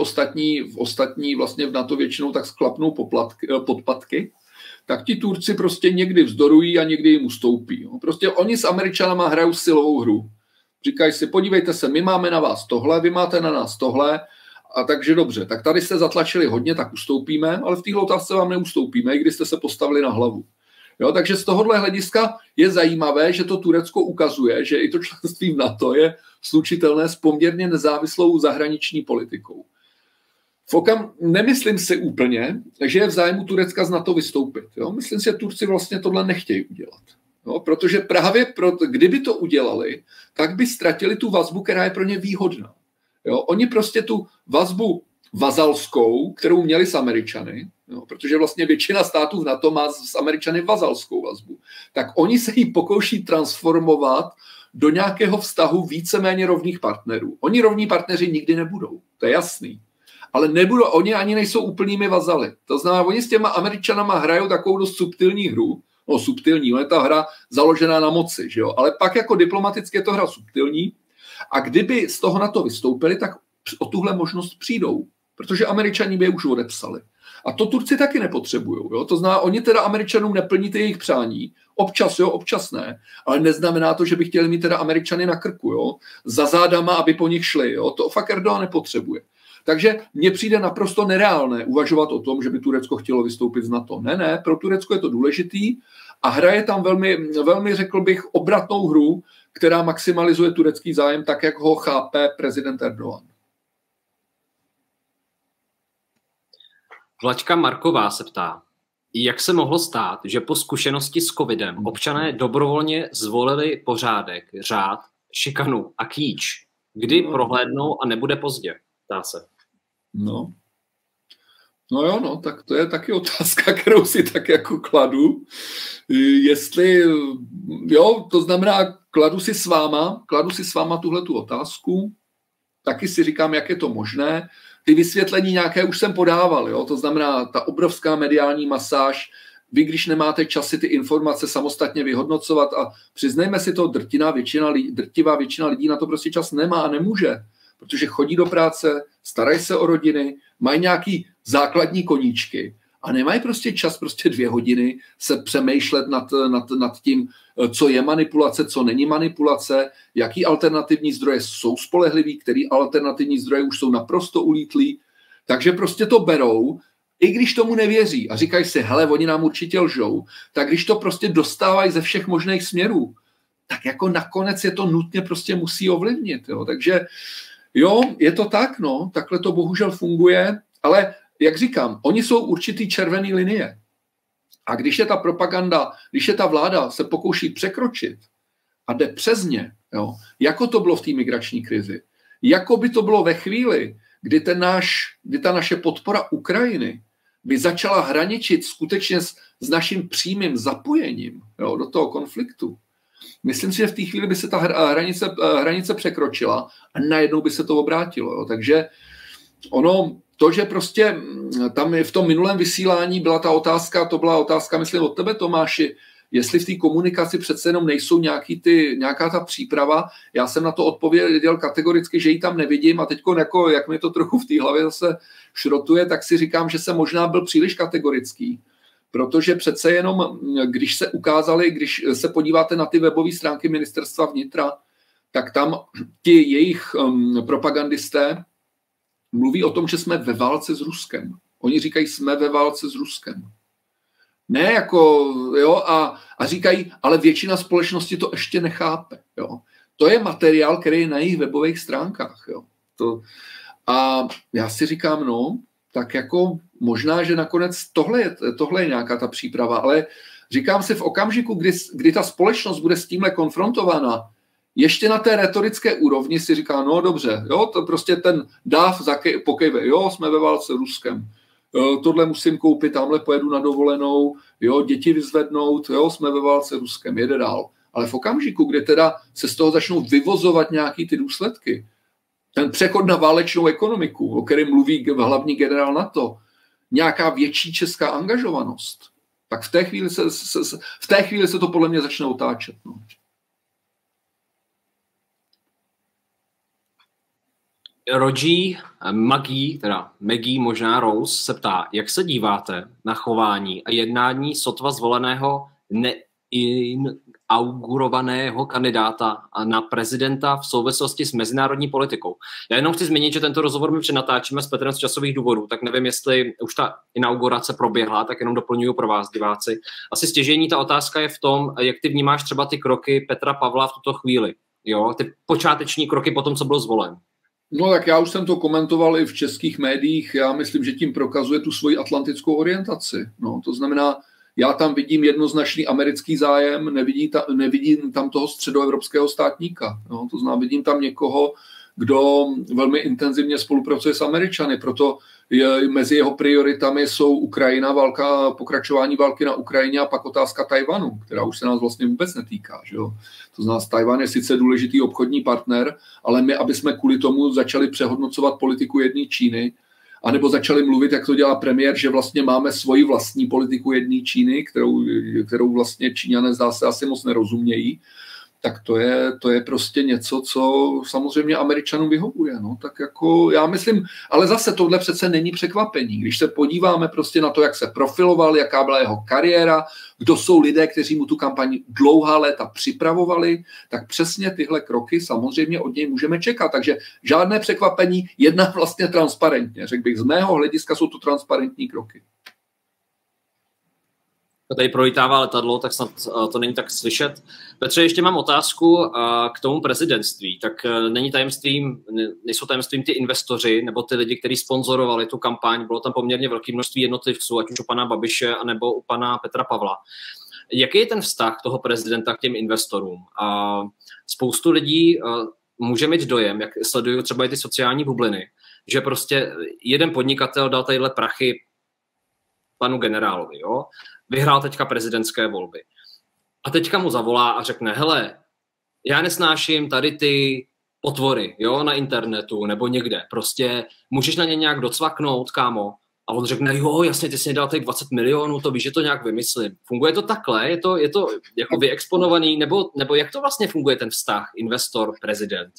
ostatní vlastně v NATO většinou tak sklapnou podpatky, tak ti Turci prostě někdy vzdorují a někdy jim ustoupí. Jo. Prostě oni s Američanama hrajou silovou hru. Říkají si, podívejte se, my máme na vás tohle, vy máte na nás tohle, a takže dobře, tak tady jste zatlačili hodně, tak ustoupíme, ale v téhle otázce vám neustoupíme, i když jste se postavili na hlavu. Jo, takže z tohohle hlediska je zajímavé, že to Turecko ukazuje, že i to členství v NATO je slučitelné s poměrně nezávislou zahraniční politikou. Nemyslím si úplně, že je v zájmu Turecka z NATO vystoupit. Jo? Myslím si, že Turci vlastně tohle nechtějí udělat. Jo? Protože právě kdyby to udělali, tak by ztratili tu vazbu, která je pro ně výhodná. Jo? Oni prostě tu vazbu vazalskou, kterou měli s Američany, jo? Protože vlastně většina států v NATO má s Američany vazalskou vazbu, tak oni se ji pokouší transformovat do nějakého vztahu víceméně rovných partnerů. Oni rovní partneři nikdy nebudou, to je jasný. Ale oni ani nejsou úplnými vazaly. To znamená, oni s těma Američanama hrajou takovou dost subtilní hru. No subtilní, je ta hra založená na moci, že jo? Ale pak jako diplomaticky je to hra subtilní a kdyby z toho NATO vystoupili, tak o tuhle možnost přijdou, protože Američani by je už odepsali. A to Turci taky nepotřebují. Jo? To znamená, oni teda Američanům neplní ty jejich přání, občas jo, občas ne, ale neznamená to, že by chtěli mít teda Američany na krku, jo? Za zádama, aby po nich šli. Jo? To fakt Erdogan nepotřebuje. Takže mně přijde naprosto nereálné uvažovat o tom, že by Turecko chtělo vystoupit z NATO. Ne, pro Turecko je to důležitý a hraje tam velmi, řekl bych, obratnou hru, která maximalizuje turecký zájem tak, jak ho chápe prezident Erdogan. Vlaďka Marková se ptá, jak se mohlo stát, že po zkušenosti s covidem občané dobrovolně zvolili pořádek, řád, šikanu a kýč. Kdy prohlédnou a nebude pozdě? Ptá se. No jo, no, tak to je taky otázka, kterou si tak jako kladu. Jestli, jo, to znamená, kladu si s váma tuhletu otázku, taky si říkám, jak je to možné. Ty vysvětlení nějaké už jsem podával, jo, to znamená ta obrovská mediální masáž, vy, když nemáte čas si ty informace samostatně vyhodnocovat a přiznejme si to, drtivá většina lidí na to prostě čas nemá a nemůže, protože chodí do práce, starají se o rodiny, mají nějaký základní koníčky a nemají prostě čas 2 hodiny se přemýšlet nad tím, co je manipulace, co není manipulace, jaký alternativní zdroje jsou spolehlivý, který alternativní zdroje už jsou naprosto ulítlí. Takže prostě to berou, i když tomu nevěří a říkají si, hele, oni nám určitě lžou, tak když to prostě dostávají ze všech možných směrů, tak jako nakonec je to nutně prostě musí ovlivnit. Jo? Takže jo, je to tak, no, takhle to bohužel funguje, ale jak říkám, oni jsou určitý červený linie. A když je ta propaganda, když je ta vláda se pokouší překročit a jde přes ně, jo, jako to bylo v té migrační krizi, jako by to bylo ve chvíli, kdy ta naše podpora Ukrajiny by začala hraničit skutečně s naším přímým zapojením, jo, do toho konfliktu, myslím si, že v té chvíli by se ta hranice překročila a najednou by se to obrátilo. Jo. Takže to, že prostě tam v tom minulém vysílání byla ta otázka, to byla otázka, myslím, od tebe, Tomáši, jestli v té komunikaci přece jenom nejsou nějaká ta příprava. Já jsem na to odpověděl kategoricky, že ji tam nevidím a teď jako, jak mi to trochu v té hlavě zase šrotuje, tak si říkám, že jsem možná byl příliš kategorický. Protože přece jenom, když se podíváte na ty webové stránky ministerstva vnitra, tak tam ti jejich propagandisté mluví o tom, že jsme ve válce s Ruskem. Oni říkají, jsme ve válce s Ruskem. Ne jako, jo, a říkají, ale většina společnosti to ještě nechápe. Jo. To je materiál, který je na jejich webových stránkách. Jo. A já si říkám, no, tak jako možná, že nakonec tohle je nějaká ta příprava, ale říkám si v okamžiku, kdy ta společnost bude s tímhle konfrontována, ještě na té retorické úrovni si říká, no dobře, jo, to prostě ten dáv pokejve, jo, jsme ve válce s Ruskem, tohle musím koupit, tamhle pojedu na dovolenou, jo, děti vyzvednout, jo, jsme ve válce s Ruskem, jede dál. Ale v okamžiku, kdy teda se z toho začnou vyvozovat nějaký ty důsledky, ten přechod na válečnou ekonomiku, o kterém mluví hlavní generál NATO, nějaká větší česká angažovanost, tak v té chvíli se to podle mě začne otáčet. No. Roger Maggie, možná Rose, se ptá, jak se díváte na chování a jednání sotva zvoleného inaugurovaného kandidáta na prezidenta v souvislosti s mezinárodní politikou. Já jenom chci zmínit, že tento rozhovor my přenatáčíme s Petrem z časových důvodů, tak nevím, jestli už ta inaugurace proběhla, tak jenom doplňuji pro vás, diváci. Asi stěžejní ta otázka je v tom, jak ty vnímáš třeba ty kroky Petra Pavla v tuto chvíli. Jo? Ty počáteční kroky po tom, co byl zvolen. No tak já už jsem to komentoval i v českých médiích. Já myslím, že tím prokazuje tu svoji atlantickou orientaci. No, to znamená, já tam vidím jednoznačný americký zájem, nevidím tam toho středoevropského státníka. No, to znamená, vidím tam někoho, kdo velmi intenzivně spolupracuje s Američany, proto mezi jeho prioritami jsou Ukrajina, pokračování války na Ukrajině a pak otázka Tajvanu, která už se nás vlastně vůbec netýká. Že jo? To znamená, Tajvan je sice důležitý obchodní partner, ale my, aby jsme kvůli tomu začali přehodnocovat politiku jedné Číny, anebo začali mluvit, jak to dělá premiér, že vlastně máme svoji vlastní politiku jedné Číny, kterou vlastně Číňané zdá se asi moc nerozumějí, tak to je prostě něco, co samozřejmě Američanům vyhovuje. No. Tak jako já myslím, ale zase tohle přece není překvapení. Když se podíváme prostě na to, jak se profiloval, jaká byla jeho kariéra, kdo jsou lidé, kteří mu tu kampaň dlouhá léta připravovali, tak přesně tyhle kroky samozřejmě od něj můžeme čekat. Takže žádné překvapení, jedná vlastně transparentně. Řekl bych, z mého hlediska jsou to transparentní kroky. Tady prolítává letadlo, tak snad to není tak slyšet. Petře, ještě mám otázku k tomu prezidentství. Tak nejsou tajemstvím ty investoři nebo ty lidi, kteří sponzorovali tu kampaň. Bylo tam poměrně velké množství jednotlivců, ať už u pana Babiše, anebo u pana Petra Pavla. Jaký je ten vztah toho prezidenta k těm investorům? Spoustu lidí může mít dojem, jak sledují třeba i ty sociální bubliny, že prostě jeden podnikatel dal tadyhle prachy panu generálovi, jo? Vyhrál teďka prezidentské volby. A teďka mu zavolá a řekne, hele, já nesnáším tady ty potvory, jo, na internetu nebo někde. Prostě můžeš na ně nějak docvaknout, kámo. A on řekne, jo, jasně, ty jsi mi dal těch 20 milionů, to víš, že to nějak vymyslím. Funguje to takhle? Je to jako vyexponovaný? Nebo jak to vlastně funguje ten vztah investor-prezident?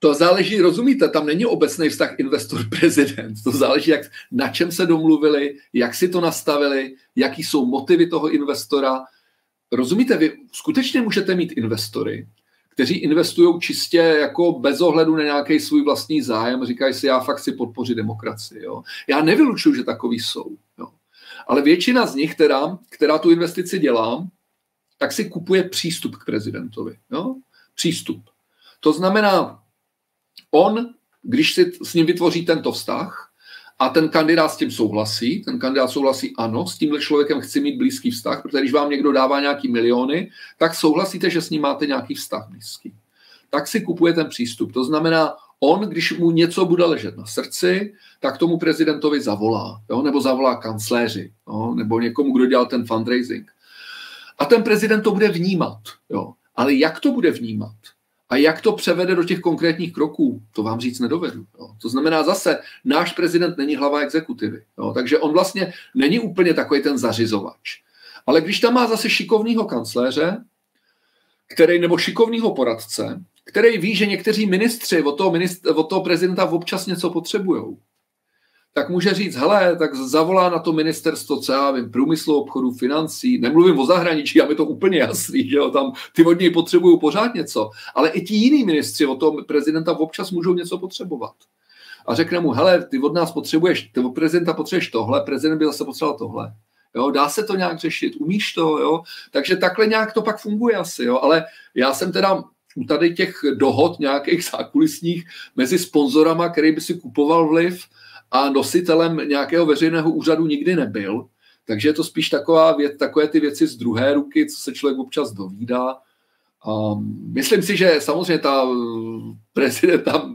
To záleží, rozumíte, tam není obecný vztah investor-prezident. To záleží, na čem se domluvili, jak si to nastavili, jaký jsou motivy toho investora. Rozumíte, vy skutečně můžete mít investory, kteří investují čistě jako bez ohledu na nějaký svůj vlastní zájem. Říkají si, já fakt chci podpořit demokracii. Jo. Já nevylučuju, že takový jsou. Jo. Ale většina z nich, která tu investici dělá, tak si kupuje přístup k prezidentovi. Jo. Přístup. To znamená, on, když si s ním vytvoří tento vztah a ten kandidát s tím souhlasí, ano, s tímhle člověkem chci mít blízký vztah, protože když vám někdo dává nějaký miliony, tak souhlasíte, že s ním máte nějaký vztah blízký. Tak si kupuje ten přístup. To znamená, On, když mu něco bude ležet na srdci, tak tomu prezidentovi zavolá, jo? Nebo zavolá kancléři, jo? Nebo někomu, kdo dělal ten fundraising. A ten prezident to bude vnímat. Jo? Ale jak to bude vnímat? A jak to převede do těch konkrétních kroků, to vám říct nedovedu. Jo. To znamená zase, náš prezident není hlava exekutivy. Jo. Takže on vlastně není úplně takový ten zařizovač. Ale když tam má zase šikovného kancléře, nebo šikovného poradce, který ví, že někteří ministři od toho prezidenta občas něco potřebujou, tak může říct, hele, tak zavolá na to ministerstvo, co já vím, průmyslu, obchodu, financí, nemluvím o zahraničí, a mi to úplně jasný, že jo, tam ty od něj potřebují pořád něco, ale i ti jiní ministři od toho prezidenta občas můžou něco potřebovat. A řekne mu, hele, ty od nás potřebuješ, ty od prezidenta potřebuješ tohle, prezident by zase potřeboval tohle. Jo, dá se to nějak řešit, umíš to, jo? Takže takhle nějak to pak funguje asi, jo? Ale já jsem teda u tady těch dohod nějakých zákulisních mezi sponzorama, který by si kupoval vliv, a nositelem nějakého veřejného úřadu nikdy nebyl. Takže je to spíš takové ty věci z druhé ruky, co se člověk občas dovídá. Myslím si, že samozřejmě ta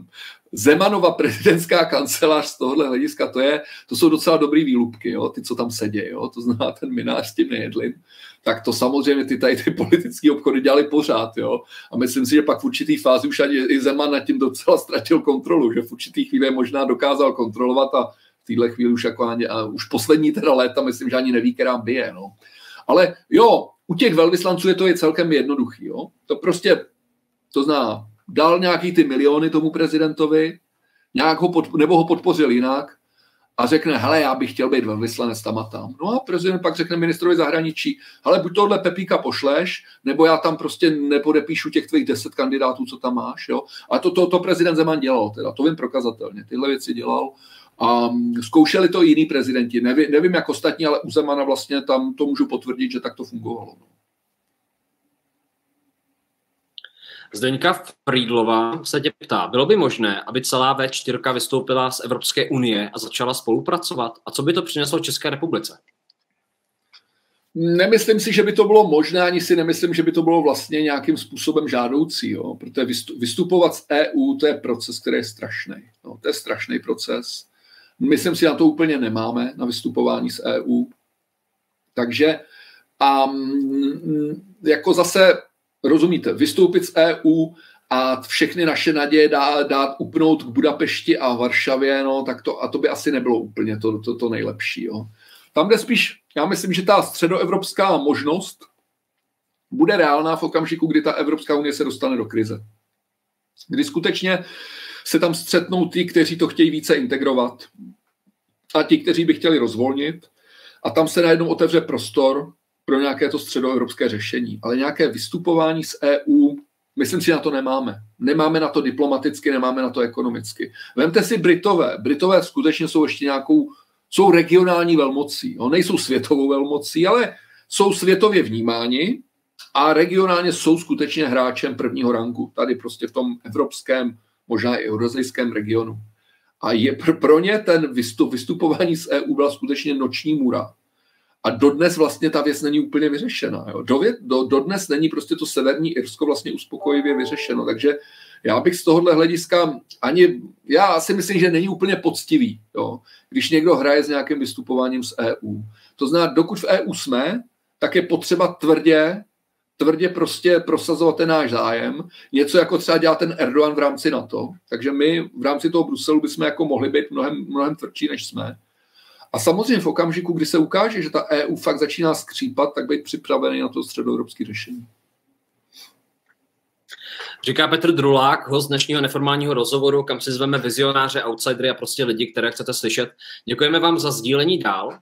Zemanova prezidentská kancelář z tohohle hlediska, to jsou docela dobrý výlupky, jo, ty, co tam sedí, jo, to znamená ten Mynář s tím Nejedlým, tak to samozřejmě ty politické obchody dělali pořád, jo, a myslím si, že pak v určitý fázi už ani i Zeman nad tím docela ztratil kontrolu, že v určitý chvíli možná dokázal kontrolovat a v téhle chvíli už už poslední teda léta myslím, že ani neví, která bije, no. Ale jo, u těch velvyslanců je to celkem jednoduchý, jo, to prostě, to zná, dal nějaký ty miliony tomu prezidentovi, nějak nebo ho podpořil jinak a řekne, hele, já bych chtěl být velvyslanec tam a tam. No a prezident pak řekne ministrovi zahraničí, hele, buď tohle Pepíka pošleš, nebo já tam prostě nepodepíšu těch tvých 10 kandidátů, co tam máš. Jo? A to prezident Zeman dělal, teda, to vím prokazatelně, tyhle věci dělal. A zkoušeli to jiní prezidenti, nevím jak ostatní, ale u Zemana vlastně tam to můžu potvrdit, že tak to fungovalo. Zdeňka Frýdlová se tě ptá, bylo by možné, aby celá V4 vystoupila z Evropské unie a začala spolupracovat? A co by to přineslo České republice? Nemyslím si, že by to bylo možné, ani si nemyslím, že by to bylo vlastně nějakým způsobem žádoucí. Jo? Protože vystupovat z EU, to je proces, který je strašný. No, to je strašný proces. Myslím si, na to úplně nemáme, na vystupování z EU. Takže jako zase rozumíte, vystoupit z EU a všechny naše naděje dát upnout k Budapešti a Varšavě, no, tak to by asi nebylo úplně to nejlepší. Jo. Tam, kde spíš, já myslím, že ta středoevropská možnost bude reálná v okamžiku, kdy ta Evropská unie se dostane do krize. Kdy skutečně se tam střetnou ty, kteří to chtějí více integrovat a ti, kteří by chtěli rozvolnit a tam se najednou otevře prostor pro nějaké to středoevropské řešení. Ale nějaké vystupování z EU, myslím si, na to nemáme. Nemáme na to diplomaticky, nemáme na to ekonomicky. Vemte si Britové. Britové skutečně jsou ještě jsou regionální velmocí. Jo? Nejsou světovou velmocí, ale jsou světově vnímáni a regionálně jsou skutečně hráčem prvního rangu. Tady prostě v tom evropském, možná i eurozijském regionu. A pro ně ten vystupování z EU byla skutečně noční můra. A dodnes vlastně ta věc není úplně vyřešená. Jo. Dodnes není prostě to severní Irsko vlastně uspokojivě vyřešeno. Takže já bych z tohohle hlediska já si myslím, že není úplně poctivý, jo, když někdo hraje s nějakým vystupováním z EU. To znamená, dokud v EU jsme, tak je potřeba tvrdě prostě prosazovat ten náš zájem. Něco jako třeba dělá ten Erdogan v rámci NATO. Takže my v rámci toho Bruselu bychom jako mohli být mnohem tvrdší, než jsme. A samozřejmě v okamžiku, kdy se ukáže, že ta EU fakt začíná skřípat, tak být připravený na to středoevropské řešení. Říká Petr Drulák, host dnešního neformálního rozhovoru, kam si zveme vizionáře, outsidery a prostě lidi, které chcete slyšet. Děkujeme vám za sdílení dál.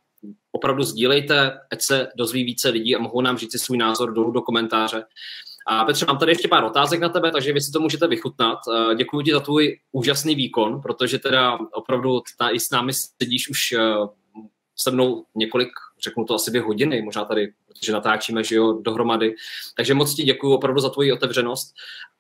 Opravdu sdílejte, ať se dozví více lidí a mohou nám říct si svůj názor dolů do komentáře. A Petře, mám tady ještě pár otázek na tebe, takže vy si to můžete vychutnat. Děkuji ti za tvůj úžasný výkon, protože teda opravdu i s námi sedíš už se mnou několik, řeknu to asi 2 hodiny, možná tady, protože natáčíme, že jo, dohromady. Takže moc ti děkuji opravdu za tvoji otevřenost.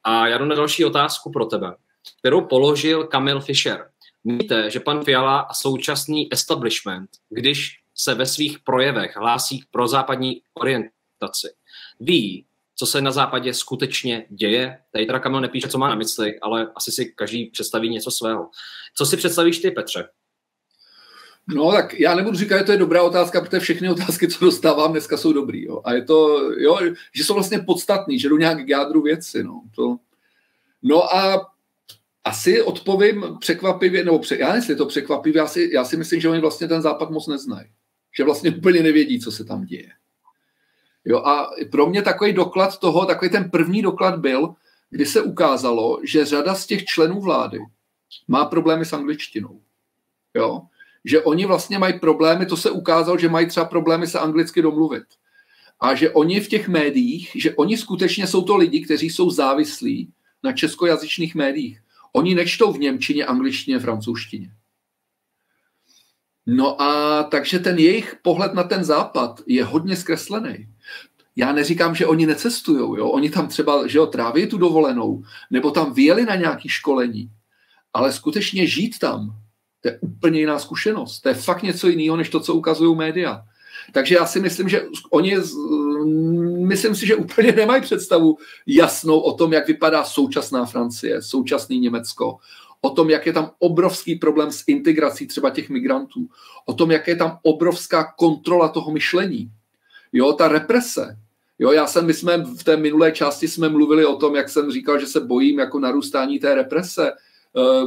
A já jdu na další otázku pro tebe, kterou položil Kamil Fischer. Víte, že pan Fiala a současný establishment, když se ve svých projevech hlásí k prozápadní orientaci, ví, co se na západě skutečně děje? Tady teda Kamil nepíše, co má na mysli, ale asi si každý představí něco svého. Co si představíš ty, Petře? No tak já nebudu říkat, že to je dobrá otázka, protože všechny otázky, co dostávám dneska, jsou dobrý. Jo. A je to, jo, že jsou vlastně podstatný, že jdou nějak k jádru věci. No a asi odpovím překvapivě, nebo já nevím, jestli je to překvapivě, já si myslím, že oni vlastně ten západ moc neznají. Že vlastně úplně nevědí, co se tam děje. Jo, a pro mě takový doklad toho, takový ten první doklad byl, kdy se ukázalo, že řada z těch členů vlády má problémy s angličtinou. Jo? Že oni vlastně mají problémy, to se ukázalo, že mají třeba problémy se anglicky domluvit. A že oni v těch médiích, že oni skutečně jsou to lidi, kteří jsou závislí na českojazyčných médiích. Oni nečtou v němčině, angličtině, francouzštině. No a takže ten jejich pohled na ten západ je hodně zkreslený. Já neříkám, že oni necestujou, jo? Oni tam třeba, že jo, tráví tu dovolenou, nebo tam vyjeli na nějaké školení, ale skutečně žít tam, to je úplně jiná zkušenost. To je fakt něco jiného, než to, co ukazují média. Takže já si myslím, že myslím si, že úplně nemají představu jasnou o tom, jak vypadá současná Francie, současný Německo, o tom, jak je tam obrovský problém s integrací třeba těch migrantů, o tom, jak je tam obrovská kontrola toho myšlení. Jo, ta represe. Jo, my jsme v té minulé části jsme mluvili o tom, jak jsem říkal, že se bojím jako narůstání té represe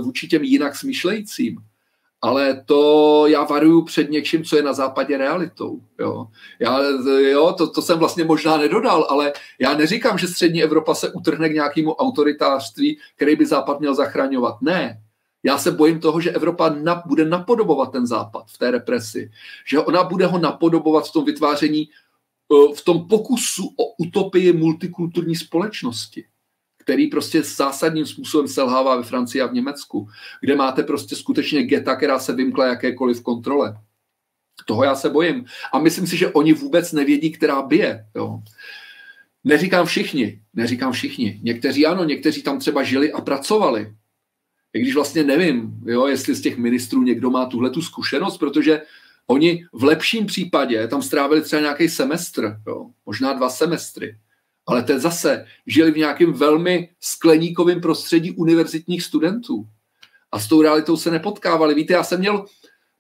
vůči těm jinak smýšlejícím. Ale to já varuju před něčím, co je na západě realitou. Jo. To jsem vlastně možná nedodal, ale já neříkám, že střední Evropa se utrhne k nějakému autoritářství, který by západ měl zachraňovat. Ne. Já se bojím toho, že Evropa bude napodobovat ten západ v té represi. Že ona bude ho napodobovat v tom vytváření, v tom pokusu o utopii multikulturní společnosti, který prostě zásadním způsobem selhává ve Francii a v Německu, kde máte prostě skutečně geta, která se vymkla jakékoliv kontrole. Toho já se bojím. A myslím si, že oni vůbec nevědí, která bije. Jo. Neříkám všichni. Někteří ano, někteří tam třeba žili a pracovali. I když vlastně nevím, jo, jestli z těch ministrů někdo má tuhletu zkušenost, protože oni v lepším případě tam strávili třeba nějaký semestr, jo, možná 2 semestry. Ale teď zase žili v nějakém velmi skleníkovém prostředí univerzitních studentů. A s tou realitou se nepotkávali. Víte, já jsem měl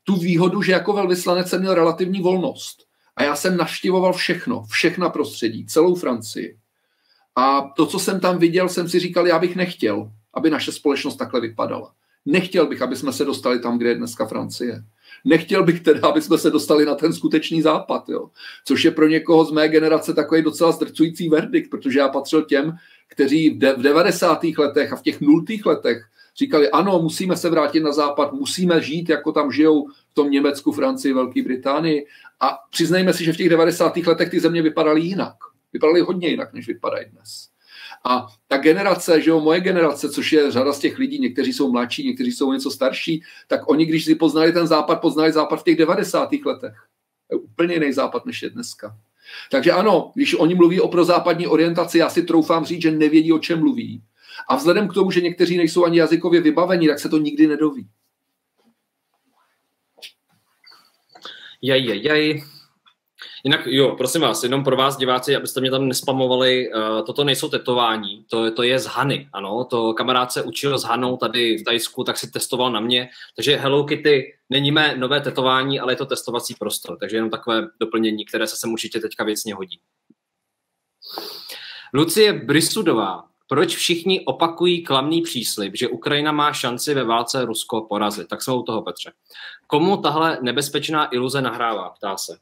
tu výhodu, že jako velvyslanec jsem měl relativní volnost. A já jsem navštěvoval všechna prostředí, celou Francii. A to, co jsem tam viděl, jsem si říkal, já bych nechtěl, aby naše společnost takhle vypadala. Nechtěl bych, aby jsme se dostali tam, kde je dneska Francie. Nechtěl bych teda, aby jsme se dostali na ten skutečný západ, jo. Což je pro někoho z mé generace takový docela zdrcující verdikt, protože já patřil těm, kteří v 90. letech a v těch 0. letech říkali, ano, musíme se vrátit na západ, musíme žít, jako tam žijou v tom Německu, Francii, Velké Británii. A přiznejme si, že v těch 90. letech ty země vypadaly jinak. Vypadaly hodně jinak, než vypadají dnes. A ta generace, že jo, moje generace, což je řada z těch lidí, někteří jsou mladší, někteří jsou něco starší, tak oni, když si poznali západ v těch 90. letech. Je úplně jiný západ, než je dneska. Takže ano, když oni mluví o prozápadní orientaci, já si troufám říct, že nevědí, o čem mluví. A vzhledem k tomu, že někteří nejsou ani jazykově vybavení, tak se to nikdy nedoví. Jinak jo, prosím vás, jenom pro vás diváci, abyste mě tam nespamovali, toto nejsou tetování, to je z Hany, ano, to kamarád se učil s Hanou tady v Tajsku, tak si testoval na mě, takže Hello Kitty není mé nové tetování, ale je to testovací prostor, takže jenom takové doplnění, které se sem určitě teďka věcně hodí. Lucie Brysudová, proč všichni opakují klamný příslib, že Ukrajina má šanci ve válce Rusko porazit? Tak jsme u toho, Petře. Komu tahle nebezpečná iluze nahrává, ptá se.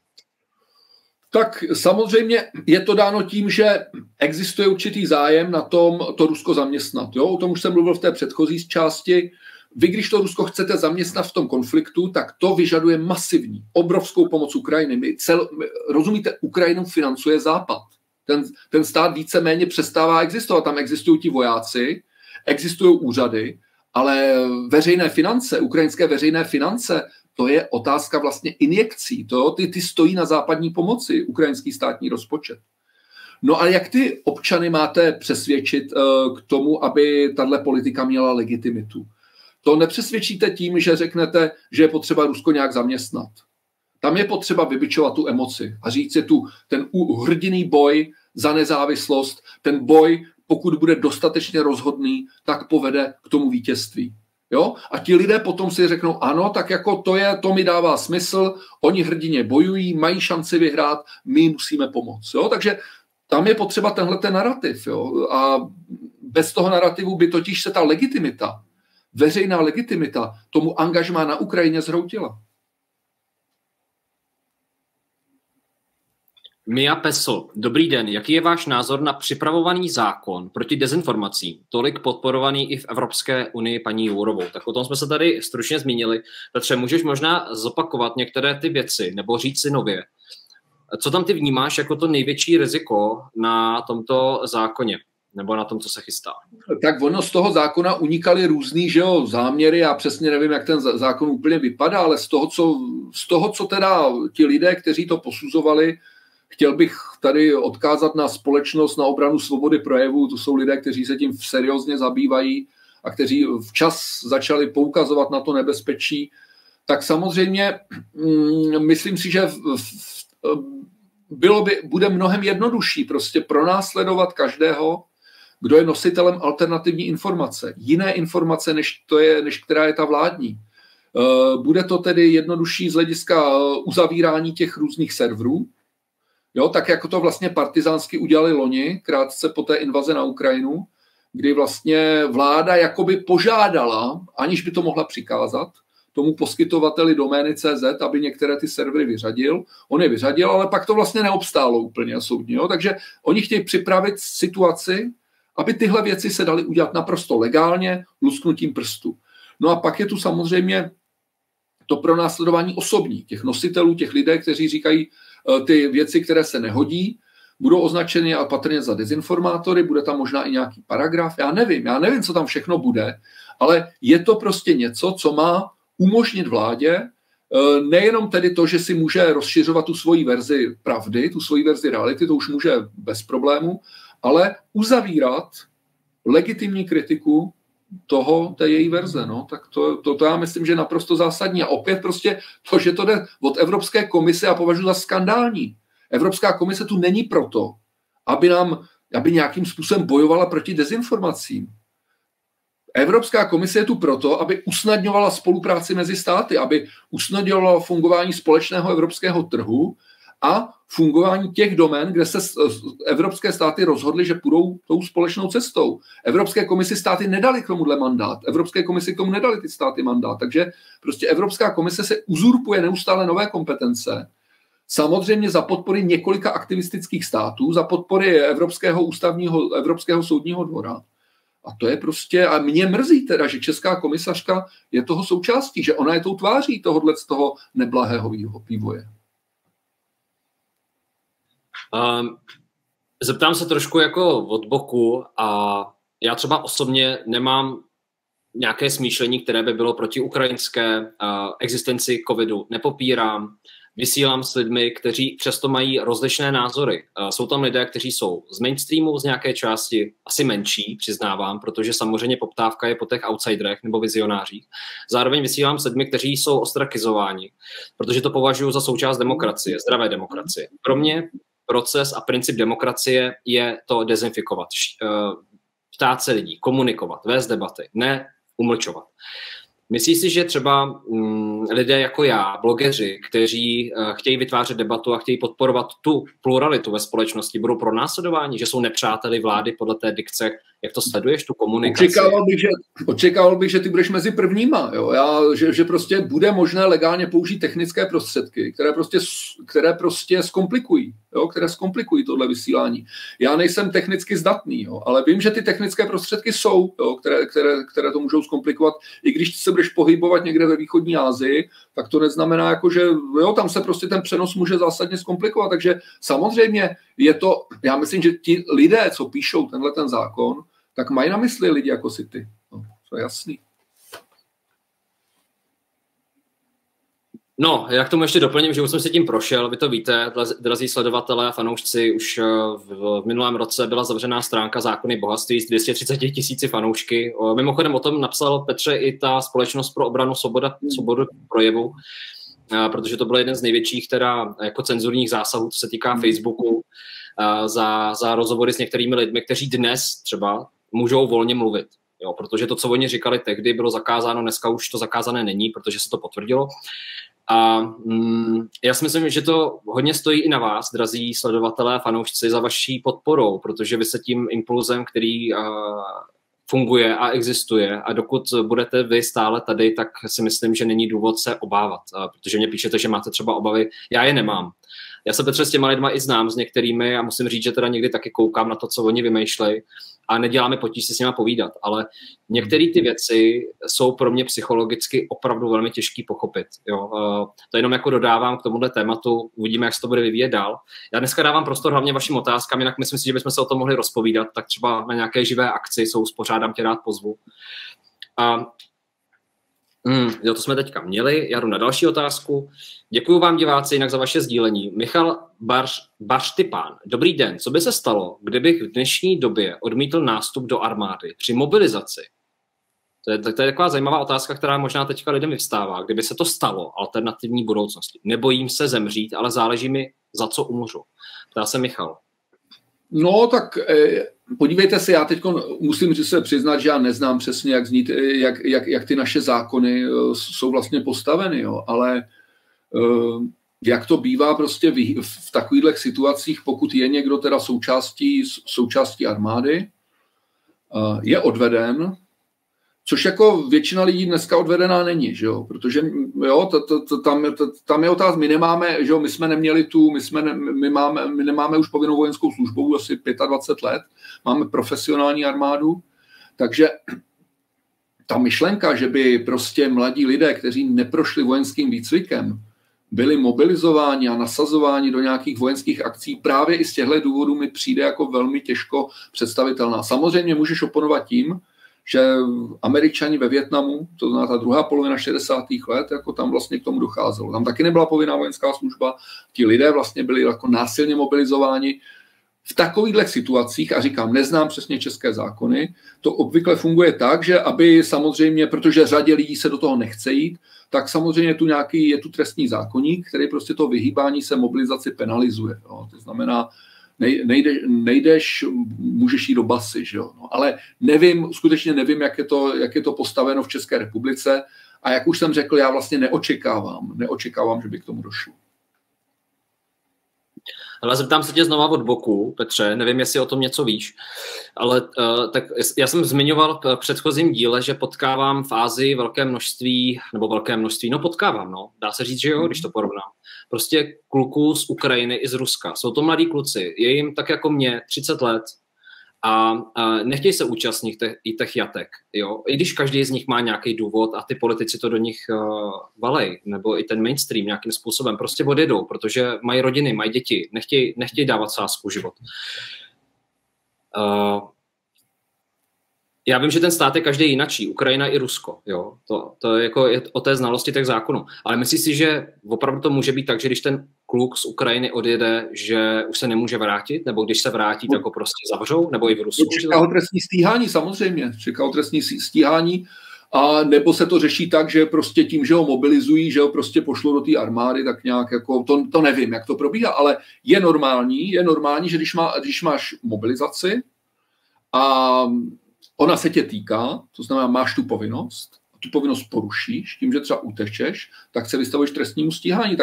Tak samozřejmě je to dáno tím, že existuje určitý zájem na tom to Rusko zaměstnat. Jo? O tom už jsem mluvil v té předchozí části. Vy, když to Rusko chcete zaměstnat v tom konfliktu, tak to vyžaduje masivní, obrovskou pomoc Ukrajiny. Rozumíte, Ukrajinu financuje Západ. Ten stát víceméně přestává existovat. Tam existují ti vojáci, existují úřady, ale veřejné finance, ukrajinské veřejné finance, to je otázka vlastně injekcí. Ty stojí na západní pomoci, ukrajinský státní rozpočet. No a jak ty občany máte přesvědčit k tomu, aby tato politika měla legitimitu? To nepřesvědčíte tím, že řeknete, že je potřeba Rusko nějak zaměstnat. Tam je potřeba vybičovat tu emoci a říct si ten hrdinný boj za nezávislost, ten boj, pokud bude dostatečně rozhodný, tak povede k tomu vítězství. Jo? A ti lidé potom si řeknou, ano, tak jako to mi dává smysl, oni hrdině bojují, mají šanci vyhrát, my musíme pomoct. Jo? Takže tam je potřeba tenhle narrativ. Jo? A bez toho narrativu by totiž se ta legitimita, veřejná legitimita tomu angažmá na Ukrajině zhroutila. Mia Pesl, dobrý den. Jaký je váš názor na připravovaný zákon proti dezinformacím, tolik podporovaný i v Evropské unii paní Jourovou? Tak o tom jsme se tady stručně zmínili. Petře, můžeš možná zopakovat některé ty věci nebo říct si nově? Co tam ty vnímáš jako to největší riziko na tomto zákoně nebo na tom, co se chystá? Tak ono z toho zákona unikaly různý záměry, já přesně nevím, jak ten zákon úplně vypadá, ale z toho, co teda ti lidé, kteří to posuzovali, chtěl bych tady odkázat na Společnost na obranu svobody projevu. To jsou lidé, kteří se tím seriózně zabývají a kteří včas začali poukazovat na to nebezpečí. Tak samozřejmě myslím si, že bude mnohem jednodušší prostě pronásledovat každého, kdo je nositelem alternativní informace. Jiné informace, než která je ta vládní. Bude to tedy jednodušší z hlediska uzavírání těch různých serverů. Jo, tak jako to vlastně partizánsky udělali loni, krátce po té invaze na Ukrajinu, kdy vlastně vláda jakoby požádala, aniž by to mohla přikázat, tomu poskytovateli domény CZ, aby některé ty servery vyřadil. On je vyřadil, ale pak to vlastně neobstálo úplně soudně. Jo? Takže oni chtějí připravit situaci, aby tyhle věci se daly udělat naprosto legálně, lusknutím prstu. No a pak je tu samozřejmě to pronásledování osobní, těch nositelů, těch lidé, kteří říkají ty věci, které se nehodí, budou označeny a patrně za dezinformátory, bude tam možná i nějaký paragraf, já nevím, co tam všechno bude, ale je to prostě něco, co má umožnit vládě nejenom tedy to, že si může rozšiřovat tu svoji verzi pravdy, tu svoji verzi reality, to už může bez problému, ale uzavírat legitimní kritiku té její verze. No. Tak to já myslím, že je naprosto zásadní. A opět prostě to, že to jde od Evropské komise, já považuji za skandální. Evropská komise tu není proto, aby nějakým způsobem bojovala proti dezinformacím. Evropská komise je tu proto, aby usnadňovala spolupráci mezi státy, aby usnadňovala fungování společného evropského trhu a fungování těch domén, kde se evropské státy rozhodly, že půjdou tou společnou cestou. Evropské komisi státy nedali k tomuhle mandát. Evropské komisi k tomu nedali ty státy mandát. Takže prostě Evropská komise se uzurpuje neustále nové kompetence. Samozřejmě za podpory několika aktivistických států, za podpory Evropského soudního dvora. A to je prostě, a mě mrzí teda, že česká komisařka je toho součástí, že ona je tou tváří z toho neblahého vývoje. Zeptám se trošku jako od boku a já třeba osobně nemám nějaké smýšlení, které by bylo proti ukrajinské existenci covidu. Nepopírám, vysílám s lidmi, kteří přesto mají rozlišné názory. Jsou tam lidé, kteří jsou z mainstreamu, z nějaké části, asi menší, přiznávám, protože samozřejmě poptávka je po těch outsiderech nebo vizionářích. Zároveň vysílám s lidmi, kteří jsou ostrakizováni, protože to považuji za součást demokracie, zdravé demokracie. Pro mě proces a princip demokracie je to dezinfikovat, ptát se lidí, komunikovat, vést debaty, ne umlčovat. Myslíš si, že třeba lidé jako já, blogeři, kteří chtějí vytvářet debatu a chtějí podporovat tu pluralitu ve společnosti, budou pronásledováni, že jsou nepřáteli vlády podle té dikce? Jak to sleduješ, tu komunikaci? Očekával bych, že ty budeš mezi prvníma. Jo? Že prostě bude možné legálně použít technické prostředky, které prostě zkomplikují. Jo? Které zkomplikují tohle vysílání. Já nejsem technicky zdatný, jo? Ale vím, že ty technické prostředky jsou, jo? Které to můžou zkomplikovat. I když se budeš pohybovat někde ve východní Asii, tak to neznamená, jako, že jo, tam se prostě ten přenos může zásadně zkomplikovat. Takže samozřejmě je to, já myslím, že ti lidé, co píšou ten zákon, tak mají na mysli lidi jako si ty. No, to je jasný. No, já k tomu ještě doplním, že už jsem si tím prošel, vy to víte, drazí sledovatelé a fanoušci, už v minulém roce byla zavřená stránka Zákony bohatství s 230 000 fanoušky. Mimochodem o tom napsal Petře i ta Společnost pro obranu svobodu projevu, protože to byl jeden z největších teda jako cenzurních zásahů, co se týká Facebooku. za rozhovory s některými lidmi, kteří dnes třeba můžou volně mluvit. Jo, protože to, co oni říkali tehdy, bylo zakázáno, dneska už to zakázané není, protože se to potvrdilo. A já si myslím, že to hodně stojí i na vás, drazí sledovatelé a fanoušci, za vaší podporou, protože vy se tím impulzem, který funguje a existuje, a dokud budete vy stále tady, tak si myslím, že není důvod se obávat, protože mě píšete, že máte třeba obavy, já je nemám. Já se, Petře, s těma lidma i znám, s některými, a musím říct, že teda někdy taky koukám na to, co oni vymýšlejí, a neděláme potíž si s nima povídat, ale některé ty věci jsou pro mě psychologicky opravdu velmi těžký pochopit. Jo. To jenom jako dodávám k tomuhle tématu, uvidíme, jak se to bude vyvíjet dál. Já dneska dávám prostor hlavně vašim otázkám, jinak myslím si, že bychom se o tom mohli rozpovídat, tak třeba na nějaké živé akci jsou, uspořádám, tě rád pozvu. Jo, to jsme teďka měli. Já jdu na další otázku. Děkuji vám, diváci, jinak za vaše sdílení. Michal Barštypán. Dobrý den. Co by se stalo, kdybych v dnešní době odmítl nástup do armády při mobilizaci? To je taková zajímavá otázka, která možná teďka lidem vyvstává. Kdyby se to stalo, alternativní budoucnosti. Nebojím se zemřít, ale záleží mi, za co umřu. Ptá se Michal. No, tak podívejte se, já teď musím se přiznat, že já neznám přesně, jak ty naše zákony jsou vlastně postaveny, jo, ale jak to bývá prostě v takových situacích, pokud je někdo teda součástí armády, je odveden, což jako většina lidí dneska odvedená není, že jo? Protože jo, tam je otázka, my nemáme, že jo, my jsme neměli my nemáme už povinnou vojenskou službu asi 25 let, máme profesionální armádu, takže ta myšlenka, že by prostě mladí lidé, kteří neprošli vojenským výcvikem, byli mobilizováni a nasazováni do nějakých vojenských akcí, právě i z těchto důvodů mi přijde jako velmi těžko představitelná. Samozřejmě můžeš oponovat tím, že Američani ve Vietnamu, to znamená ta druhá polovina 60. let, jako tam vlastně k tomu docházelo. Tam taky nebyla povinná vojenská služba, ti lidé vlastně byli jako násilně mobilizováni. V takovýchto situacích, a říkám, neznám přesně české zákony, to obvykle funguje tak, že aby samozřejmě, protože řadě lidí se do toho nechce jít, tak samozřejmě je tu trestní zákoník, který prostě to vyhýbání se mobilizaci penalizuje. Jo. To znamená, nejdeš, můžeš jít do basy, že jo. No, ale skutečně nevím, jak je to postaveno v České republice, a jak už jsem řekl, já vlastně neočekávám, že by k tomu došlo. Ale zeptám se tě znova od boku, Petře, nevím, jestli o tom něco víš, ale tak já jsem zmiňoval v předchozím díle, že potkávám v Ázii velké množství, dá se říct, že jo, když to porovnám. Prostě kluků z Ukrajiny i z Ruska. Jsou to mladí kluci, je jim tak jako mě 30 let a nechtějí se účastnit těch jatek. Jo? I když každý z nich má nějaký důvod a ty politici to do nich valej, nebo i ten mainstream nějakým způsobem prostě odjedou, protože mají rodiny, mají děti, nechtějí dávat sázku život. Já vím, že ten stát je každý jinačí, Ukrajina i Rusko, jo, to je jako je o té znalosti těch zákonů, ale myslíš si, že opravdu to může být tak, že když ten kluk z Ukrajiny odjede, že už se nemůže vrátit, nebo když se vrátí, tak ho prostě zavřou, nebo i v Rusku? Čeká ho trestní stíhání, samozřejmě, čeká ho trestní stíhání, a nebo se to řeší tak, že prostě tím, že ho mobilizují, že ho prostě pošlou do té armády, tak nějak jako, to nevím, jak to probíhá, ale je normální, že když máš mobilizaci a ona se tě týká, to znamená, máš tu povinnost, a tu povinnost porušíš tím, že třeba utečeš, tak se vystavuješ trestnímu stíhání.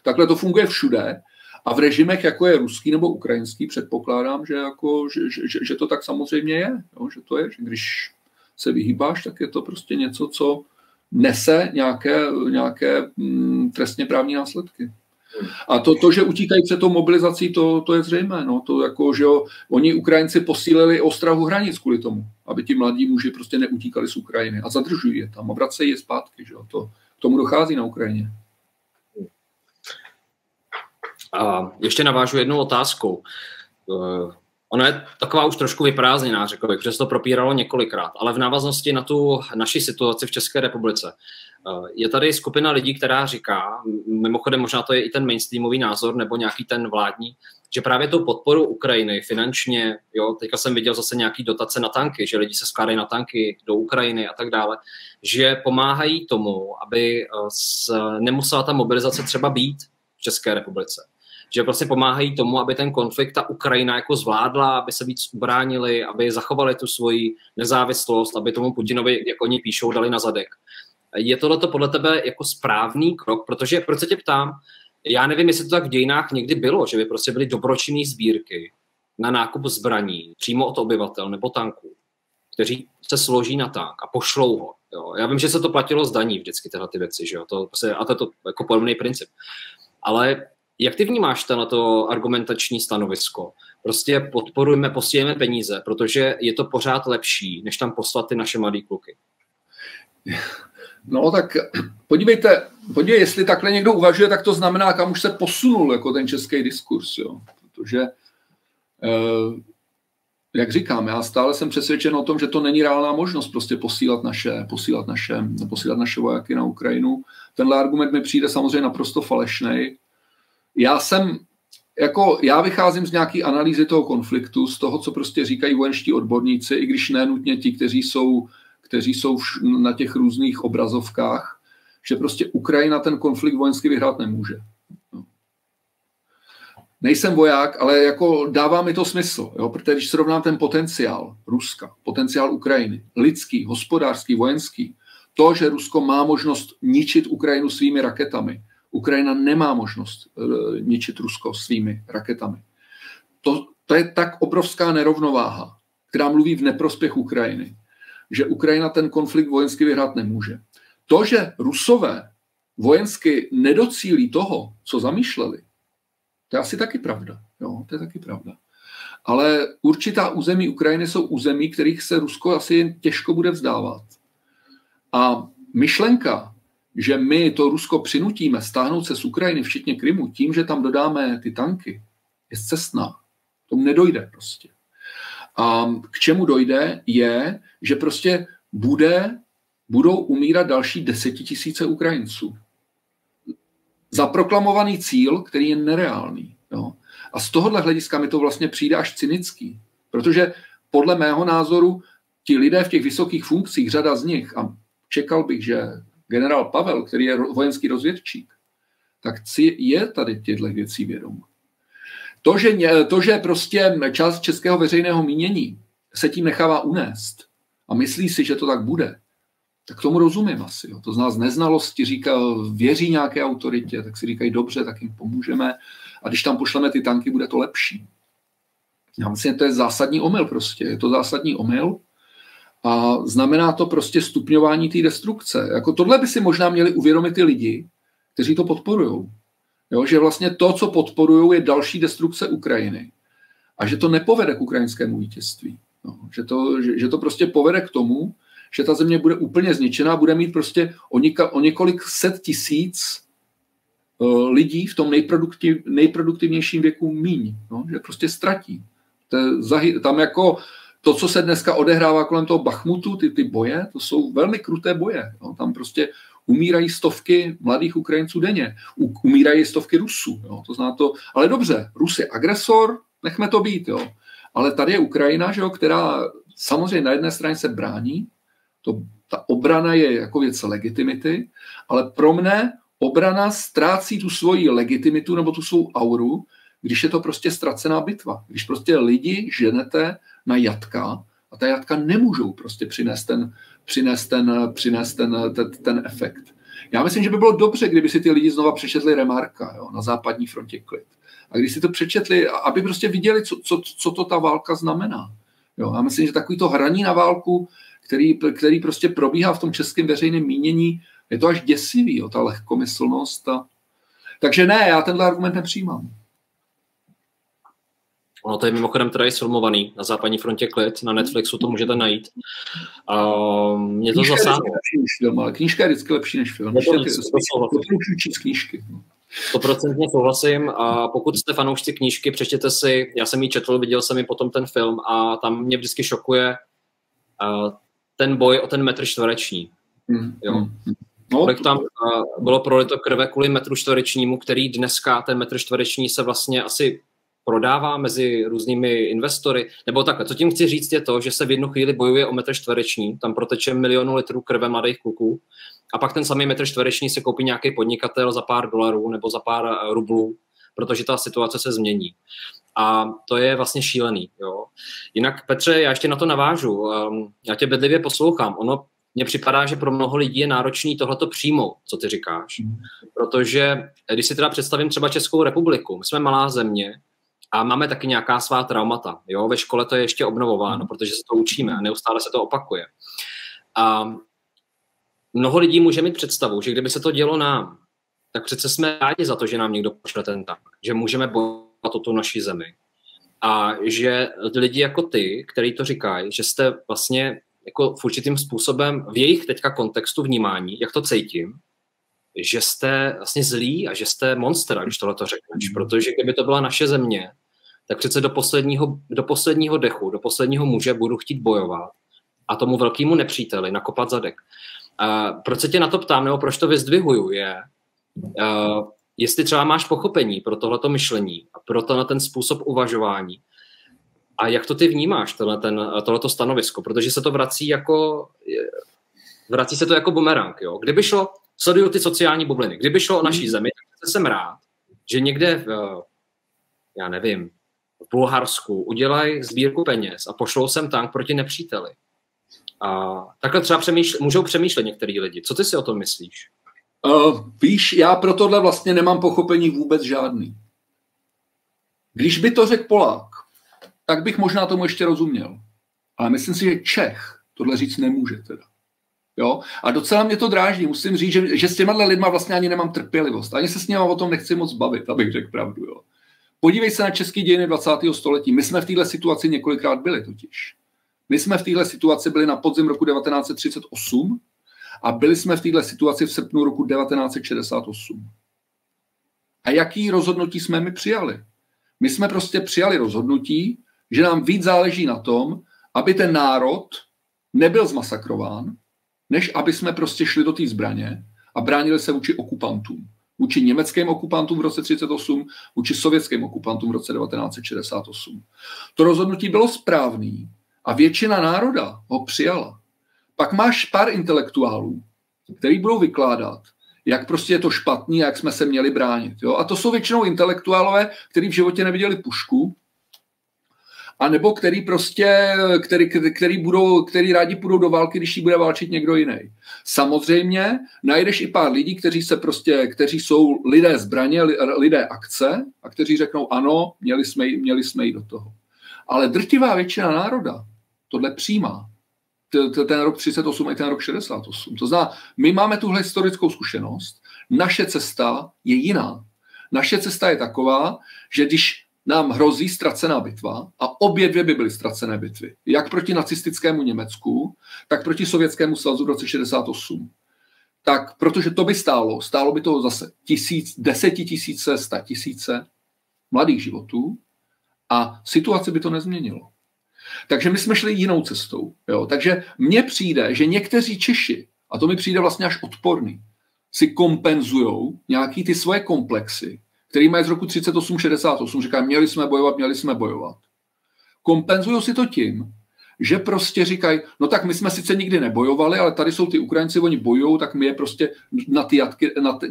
Takhle to funguje všude. A v režimech, jako je ruský nebo ukrajinský, předpokládám, že to tak samozřejmě je. Jo, že to je, že když se vyhýbáš, tak je to prostě něco, co nese nějaké trestně právní následky. A to, že utíkají před tou mobilizací, to je zřejmé. No. To jako, že oni Ukrajinci posílili ostrahu hranic kvůli tomu, aby ti mladí muži prostě neutíkali z Ukrajiny a zadržují je tam a vracejí je zpátky. Že? K tomu dochází na Ukrajině. A ještě navážu jednou otázkou. Ona je taková už trošku vyprázdněná, řekl bych, protože se to propíralo několikrát, ale v návaznosti na tu naši situaci v České republice. Je tady skupina lidí, která říká, mimochodem možná to je i ten mainstreamový názor, nebo nějaký ten vládní, že právě tou podporu Ukrajiny finančně, jo, teďka jsem viděl zase nějaký dotace na tanky, že lidi se skládají na tanky do Ukrajiny a tak dále, že pomáhají tomu, aby nemusela ta mobilizace třeba být v České republice. že prostě pomáhají tomu, aby ten konflikt ta Ukrajina jako zvládla, aby se víc ubránili, aby zachovali tu svoji nezávislost, aby tomu Putinovi, jak oni píšou, dali na zadek. Je tohleto podle tebe jako správný krok? Protože, proč se tě ptám, já nevím, jestli to tak v dějinách někdy bylo, že by prostě byly dobročinné sbírky na nákup zbraní přímo od obyvatel nebo tanků, kteří se složí na tank a pošlou ho. Jo. Já vím, že se to platilo z daní vždycky tyhle ty věci, že jo? A to je to jako podobný princip. Ale jak ty vnímáš to argumentační stanovisko? Prostě podporujeme, posílíme peníze, protože je to pořád lepší, než tam poslat ty naše mladý kluky. No tak podívejte, jestli takhle někdo uvažuje, tak to znamená, kam už se posunul jako ten český diskurs, jo. Protože jak říkám, já stále jsem přesvědčen o tom, že to není reálná možnost prostě posílat naše vojáky na Ukrajinu. Tenhle argument mi přijde samozřejmě naprosto falešnej. Já vycházím z nějaký analýzy toho konfliktu, z toho, co prostě říkají vojenští odborníci, i když ne nutně ti, kteří jsou na těch různých obrazovkách, že prostě Ukrajina ten konflikt vojensky vyhrát nemůže. Nejsem voják, ale jako dává mi to smysl, jo? Protože když srovnám ten potenciál Ruska, potenciál Ukrajiny, lidský, hospodářský, vojenský, to, že Rusko má možnost ničit Ukrajinu svými raketami, Ukrajina nemá možnost ničit Rusko svými raketami. To je tak obrovská nerovnováha, která mluví v neprospěch Ukrajiny, že Ukrajina ten konflikt vojensky vyhrát nemůže. To, že Rusové vojensky nedocílí toho, co zamýšleli, to je asi taky pravda. Jo, to je taky pravda. Ale určitá území Ukrajiny jsou území, kterých se Rusko asi těžko bude vzdávat. A myšlenka, že my to Rusko přinutíme stáhnout se z Ukrajiny, včetně Krymu, tím, že tam dodáme ty tanky, je scestná. Tomu nedojde prostě. A k čemu dojde, je, že prostě budou umírat další 10 000 Ukrajinců. Za proklamovaný cíl, který je nereálný. Jo? A z tohohle hlediska mi to vlastně přijde až cynický. Protože podle mého názoru ti lidé v těch vysokých funkcích, řada z nich, a čekal bych, že generál Pavel, který je vojenský rozvědčík, tak je tady těchto věcí vědom. To, že prostě část českého veřejného mínění se tím nechává unést a myslí si, že to tak bude, tak tomu rozumím asi. Jo. To z nás neznalosti věří nějaké autoritě, tak si říkají dobře, tak jim pomůžeme a když tam pošleme ty tanky, bude to lepší. Já myslím, že to je zásadní omyl prostě. Je to zásadní omyl a znamená to prostě stupňování té destrukce. Jako tohle by si možná měli uvědomit ty lidi, kteří to podporujou. Jo, že vlastně to, co podporujou, je další destrukce Ukrajiny. A že to nepovede k ukrajinskému vítězství. No, že to prostě povede k tomu, že ta země bude úplně zničená, bude mít prostě o několik set tisíc lidí v tom nejproduktivnějším věku míň. No, že prostě ztratí. Tam jako to, co se dneska odehrává kolem toho Bachmutu, ty boje, to jsou velmi kruté boje. No, tam prostě umírají stovky mladých Ukrajinců denně. Umírají stovky Rusů. Jo. To zná to. Ale dobře, Rus je agresor, nechme to být. Jo. Ale tady je Ukrajina, že jo, která samozřejmě na jedné straně se brání. Ta obrana je jako věc legitimity, ale pro mne obrana ztrácí tu svoji legitimitu nebo tu svou auru, když je to prostě ztracená bitva. Když prostě lidi ženete na jatka a ta jatka nemůžou prostě přinést ten efekt. Já myslím, že by bylo dobře, kdyby si ty lidi znova přečetli Remarka, jo, Na západní frontě klid. A když si to přečetli, aby prostě viděli, co to ta válka znamená. Jo, já myslím, že takový to hraní na válku, který prostě probíhá v tom českém veřejném mínění, je to až děsivý, jo, ta lehkomyslnost. Takže ne, já tenhle argument nepřijímám. Ono to je mimochodem teda filmovaný Na západní frontě klid, na Netflixu to můžete najít. Mě to zasáhlo. Ale knížka je vždycky lepší než film. Číst knížky. 100% souhlasím a pokud jste fanoušci knížky, přečtěte si, já jsem ji četl, viděl jsem ji potom ten film a tam mě vždycky šokuje ten boj o ten metr čtvereční. Jo. Kolik tam bylo prolito krve kvůli metru čtverečnímu, který dneska ten metr čtvereční se vlastně asi prodává mezi různými investory. Nebo takhle, co tím chci říct je to, že se v jednu chvíli bojuje o metr čtvereční, tam proteče 1 000 000 litrů krve mladých kluků a pak ten samý metr čtvereční se koupí nějaký podnikatel za pár dolarů nebo za pár rublů protože ta situace se změní. A to je vlastně šílený. Jo. Jinak, Petře, já ještě na to navážu. Já tě bedlivě poslouchám. Ono mně připadá, že pro mnoho lidí je náročný tohleto přijmout, co ty říkáš. Protože když si teda představím třeba Českou republiku, my jsme malá země a máme taky nějaká svá traumata. Jo. Ve škole to je ještě obnovováno, protože se to učíme a neustále se to opakuje. A mnoho lidí může mít představu, že kdyby se to dělo nám, tak přece jsme rádi za to, že nám někdo pošle ten tank, že můžeme bojovat o tu naší zemi. A že lidi jako ty, který to říkají, že jste vlastně jako v určitým způsobem v jejich teďka kontextu vnímání, jak to cítím, že jste vlastně zlí a že jste monster, když tohle to řekneš. Protože kdyby to byla naše země, tak přece do posledního dechu, do posledního muže budu chtít bojovat a tomu velkému nepříteli nakopat zadek. Proč se tě na to ptám, nebo proč to vyzdvihuju, je, jestli třeba máš pochopení pro tohleto myšlení a pro ten způsob uvažování. A jak to ty vnímáš, tohleto stanovisko? Protože se to vrací se to jako bumerang. Jo? Kdyby šlo, sleduju ty sociální bubliny, kdyby šlo o naší zemi, tak jsem rád, že někde já nevím, v Bulharsku udělají sbírku peněz a pošlou sem tank proti nepříteli. A takhle třeba můžou přemýšlet některý lidi. Co ty si o tom myslíš? Víš, já pro tohle vlastně nemám pochopení vůbec žádný. Když by to řekl Polák, tak bych možná tomu ještě rozuměl. Ale myslím si, že Čech tohle říct nemůže teda. Jo? A docela mě to dráždí. Musím říct, že s těma lidma vlastně ani nemám trpělivost. Ani se s nimi o tom nechci moc bavit, abych řekl pravdu. Jo? Podívej se na české dějiny 20. století. My jsme v této situaci několikrát byli totiž. My jsme v této situaci byli na podzim roku 1938 a byli jsme v této situaci v srpnu roku 1968. A jaký rozhodnutí jsme my přijali? My jsme prostě přijali rozhodnutí, že nám víc záleží na tom, aby ten národ nebyl zmasakrován, než aby jsme prostě šli do té zbraně a bránili se vůči okupantům. Vůči německým okupantům v roce 1938, vůči sovětským okupantům v roce 1968. To rozhodnutí bylo správný a většina národa ho přijala. Pak máš pár intelektuálů, který budou vykládat, jak prostě je to špatný a jak jsme se měli bránit. Jo? A to jsou většinou intelektuálové, kteří v životě neviděli pušku, anebo který rádi půjdou do války, když jí bude válčit někdo jiný. Samozřejmě najdeš i pár lidí, kteří jsou lidé zbraně, lidé akce a kteří řeknou ano, měli jsme jít do toho. Ale drtivá většina národa tohle přijímá. Ten rok 38 i ten rok 68. To znamená, my máme tuhle historickou zkušenost, naše cesta je jiná. Naše cesta je taková, že když nám hrozí ztracená bitva, a obě dvě by byly ztracené bitvy, jak proti nacistickému Německu, tak proti Sovětskému svazu v roce 68. Tak, protože to by stálo by to zase 10 000, 100 000 mladých životů a situaci by to nezměnilo. Takže my jsme šli jinou cestou. Jo? Takže mně přijde, že někteří Češi, a to mi přijde vlastně až odporný, si kompenzujou nějaký ty svoje komplexy, který mají z roku 38-68, říkají, měli jsme bojovat. Kompenzují si to tím, že prostě říkají, no tak my jsme sice nikdy nebojovali, ale tady jsou ty Ukrajinci, oni bojují, tak my je prostě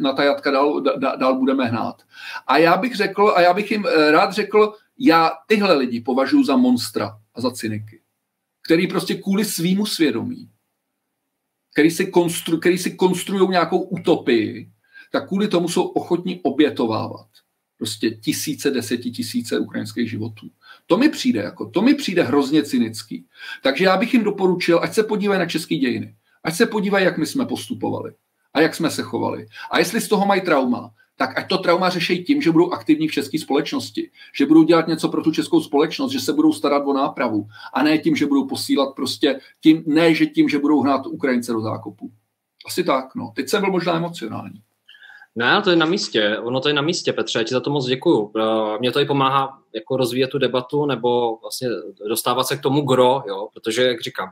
na ta jatka dál budeme hnát. A já bych jim rád řekl, já tyhle lidi považuji za monstra a za cyniky, který prostě kvůli svýmu svědomí, který si konstruují nějakou utopii, tak kvůli tomu jsou ochotní obětovávat prostě desetitisíce ukrajinských životů. To mi přijde hrozně cynický. Takže já bych jim doporučil, ať se podívají na české dějiny. Ať se podívají, jak my jsme postupovali a jak jsme se chovali. A jestli z toho mají trauma, tak ať to trauma řeší tím, že budou aktivní v české společnosti, že budou dělat něco pro tu českou společnost, že se budou starat o nápravu a ne tím, že budou posílat prostě tím, že budou hnát Ukrajince do zákopu. Asi tak, no. Teď jsem byl možná emocionální. Ne, to je na místě. Ono to je na místě, Petře, já ti za to moc děkuju. Mně to i pomáhá jako rozvíjet tu debatu nebo vlastně dostávat se k tomu gro, jo, protože, jak říkám,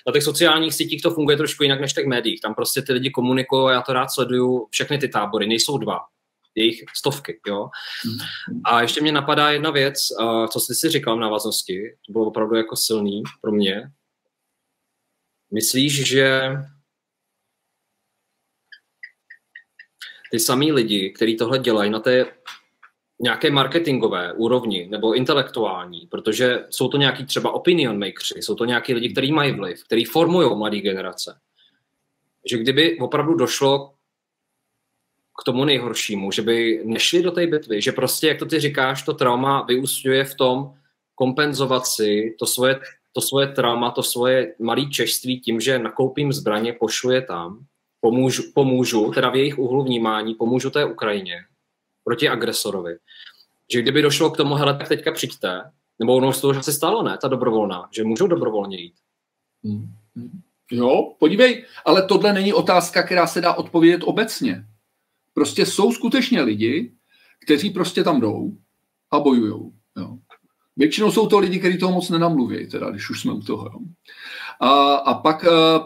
na těch sociálních sítích to funguje trošku jinak než v těch médiích. Tam prostě ty lidi komunikují a já to rád sleduju. Všechny ty tábory, nejsou dva, je jich stovky, jo. A ještě mě napadá jedna věc, co jsi si říkal v návaznosti, to bylo opravdu jako silný pro mě. Myslíš, že ty samý lidi, kteří tohle dělají na té nějaké marketingové úrovni nebo intelektuální, protože jsou to nějaký třeba opinion makers, jsou to nějaký lidi, kteří mají vliv, kteří formují mladé generace. Že kdyby opravdu došlo k tomu nejhoršímu, že by nešli do té bitvy, že prostě, jak to ty říkáš, to trauma vyúsťuje v tom kompenzovat si to svoje trauma, to svoje malé češství tím, že nakoupím zbraně, pošlu je tam, pomůžu, teda v jejich úhlu vnímání, pomůžu té Ukrajině proti agresorovi. Že kdyby došlo k tomu, hele, tak teďka přijďte, nebo ono z toho, že se stalo, ne, ta dobrovolná, že můžou dobrovolně jít. Jo, podívej, ale tohle není otázka, která se dá odpovědět obecně. Prostě jsou skutečně lidi, kteří prostě tam jdou a bojujou. Jo. Většinou jsou to lidi, kteří toho moc nenamluví, teda, když už jsme u toho. Jo. A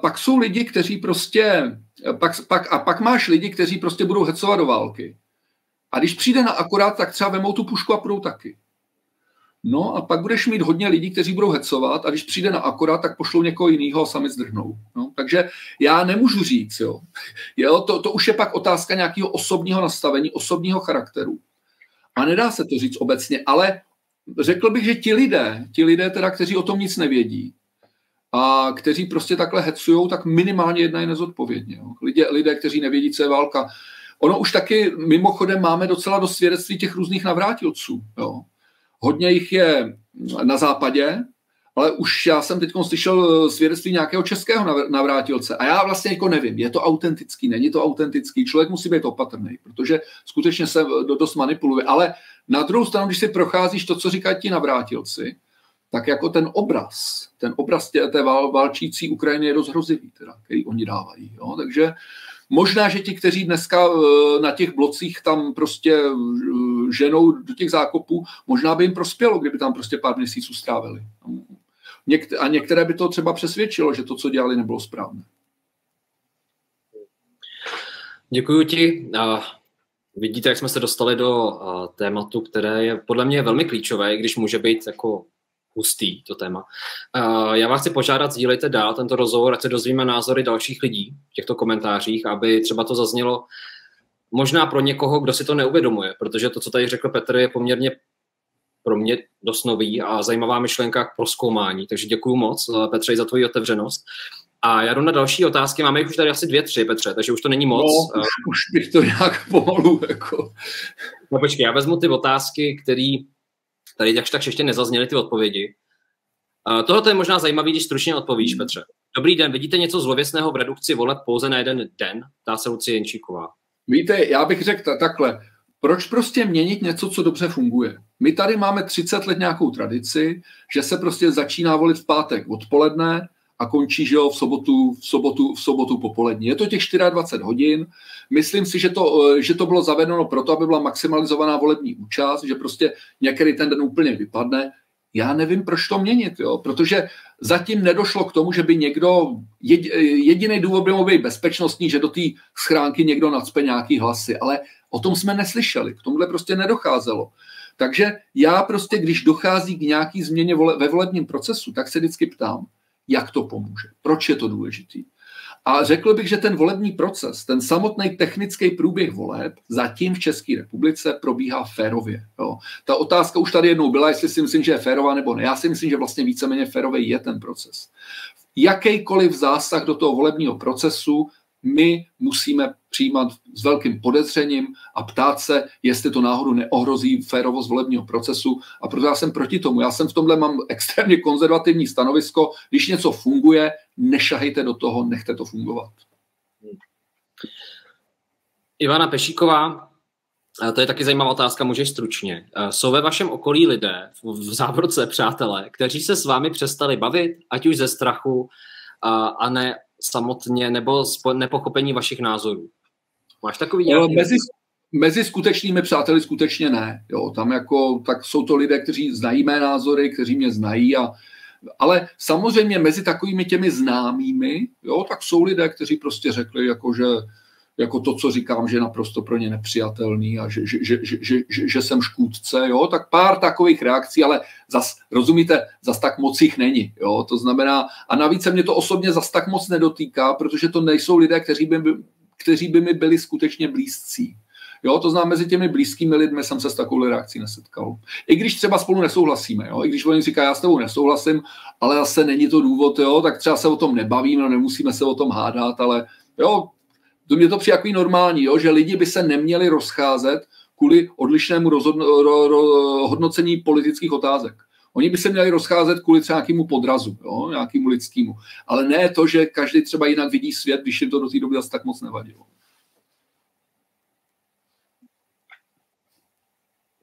pak jsou lidi, kteří prostě, pak máš lidi, kteří prostě budou hecovat do války. A když přijde na akorát, tak třeba vemou tu pušku a půjdou taky. No a pak budeš mít hodně lidí, kteří budou hecovat a když přijde na akorát, tak pošlou někoho jiného a sami zdrhnou. No, takže já nemůžu říct, to už je pak otázka nějakého osobního nastavení, osobního charakteru. A nedá se to říct obecně, ale řekl bych, že ti lidé teda, kteří o tom nic nevědí a kteří prostě takhle hecujou, tak minimálně jednají nezodpovědně. Jo. Lidé, kteří nevědí, co je válka. Ono už taky mimochodem máme docela dost svědectví těch různých navrátilců. Jo. Hodně jich je na západě, ale už já jsem teď slyšel svědectví nějakého českého navrátilce a já vlastně jako nevím, je to autentický, není to autentický, člověk musí být opatrný, protože skutečně se dost manipuluje, ale na druhou stranu, když si procházíš to, co říkají ti navrátilci, tak jako ten obraz té válčící Ukrajiny je dost hrozivý, teda, který oni dávají. Jo? Takže možná, že ti, kteří dneska na těch blocích tam prostě ženou do těch zákopů, možná by jim prospělo, kdyby tam prostě pár měsíců strávili. A některé by to třeba přesvědčilo, že to, co dělali, nebylo správné. Děkuji ti. Vidíte, jak jsme se dostali do tématu, které je podle mě velmi klíčové, i když může být jako hustý to téma. Já vás chci požádat, sdílejte dál tento rozhovor, ať se dozvíme názory dalších lidí v těchto komentářích, aby třeba to zaznělo možná pro někoho, kdo si to neuvědomuje, protože to, co tady řekl Petr, je poměrně pro mě dost nový a zajímavá myšlenka k prozkoumání. Takže děkuju moc, Petře, za tvoji otevřenost. A já jdu na další otázky. Máme jich už tady asi 2-3, Petře, takže už to není moc. No, už bych to nějak pomalu. Jako. No počkej, já vezmu ty otázky, které tady tak ještě nezazněly ty odpovědi. Tohle je možná zajímavý, když stručně odpovíš, Petře. Dobrý den, vidíte něco zlověstného v redukci voleb pouze na jeden den? Ptá se Lucie Jenčíková. Víte, já bych řekl takhle. Proč prostě měnit něco, co dobře funguje? My tady máme 30 let nějakou tradici, že se prostě začíná volit v pátek odpoledne a končí, že jo, v sobotu popolední. Je to těch 24 hodin. Myslím si, že to bylo zavedeno proto, aby byla maximalizovaná volební účast, že prostě některý ten den úplně vypadne. Já nevím, proč to měnit, jo? Protože zatím nedošlo k tomu, že by někdo, jediný důvod by mohl být bezpečnostní, že do té schránky někdo nacpe nějaký hlasy, ale o tom jsme neslyšeli, k tomuhle prostě nedocházelo. Takže já prostě, když dochází k nějaký změně ve volebním procesu, tak se vždycky ptám, jak to pomůže, proč je to důležitý. A řekl bych, že ten volební proces, ten samotný technický průběh voleb zatím v České republice probíhá férově. Jo. Ta otázka už tady jednou byla, jestli si myslím, že je férová nebo ne. Já si myslím, že vlastně víceméně férový je ten proces. Jakýkoliv zásah do toho volebního procesu my musíme přijímat s velkým podezřením a ptát se, jestli to náhodou neohrozí férovost volebního procesu. A proto já jsem proti tomu. Já jsem v tomhle mám extrémně konzervativní stanovisko. Když něco funguje, nešahejte do toho, nechte to fungovat. Ivana Pešíková, to je taky zajímavá otázka, můžeš stručně. Jsou ve vašem okolí lidé, v závorce přátelé, kteří se s vámi přestali bavit, ať už ze strachu a ne samotně, nebo z nepochopení vašich názorů? Máš takový nějaký... Mezi skutečnými přáteli skutečně ne. Jo, tam jako, tak jsou to lidé, kteří znají mé názory, kteří mě znají, ale samozřejmě mezi takovými těmi známými, jo, tak jsou lidé, kteří prostě řekli, jako to, co říkám, že je naprosto pro ně nepřijatelný a že jsem škůdce, jo, tak pár takových reakcí, ale rozumíte, zas tak moc jich není, jo, to znamená, a navíc se mě to osobně zas tak moc nedotýká, protože to nejsou lidé, kteří by mi byli skutečně blízcí. Jo, to znamená, mezi těmi blízkými lidmi jsem se s takovou reakcí nesetkal. I když třeba spolu nesouhlasíme, jo? I když oni říkají, já s tebou nesouhlasím, ale zase není to důvod, jo? Tak třeba se o tom nebavíme, nemusíme se o tom hádat, ale jo, to mě to přijde jako normální, jo? Že lidi by se neměli rozcházet kvůli odlišnému hodnocení politických otázek. Oni by se měli rozcházet kvůli třeba nějakému podrazu, jo? Nějakému lidskému. Ale ne to, že každý třeba jinak vidí svět, když jim to do té doby asi tak moc nevadilo.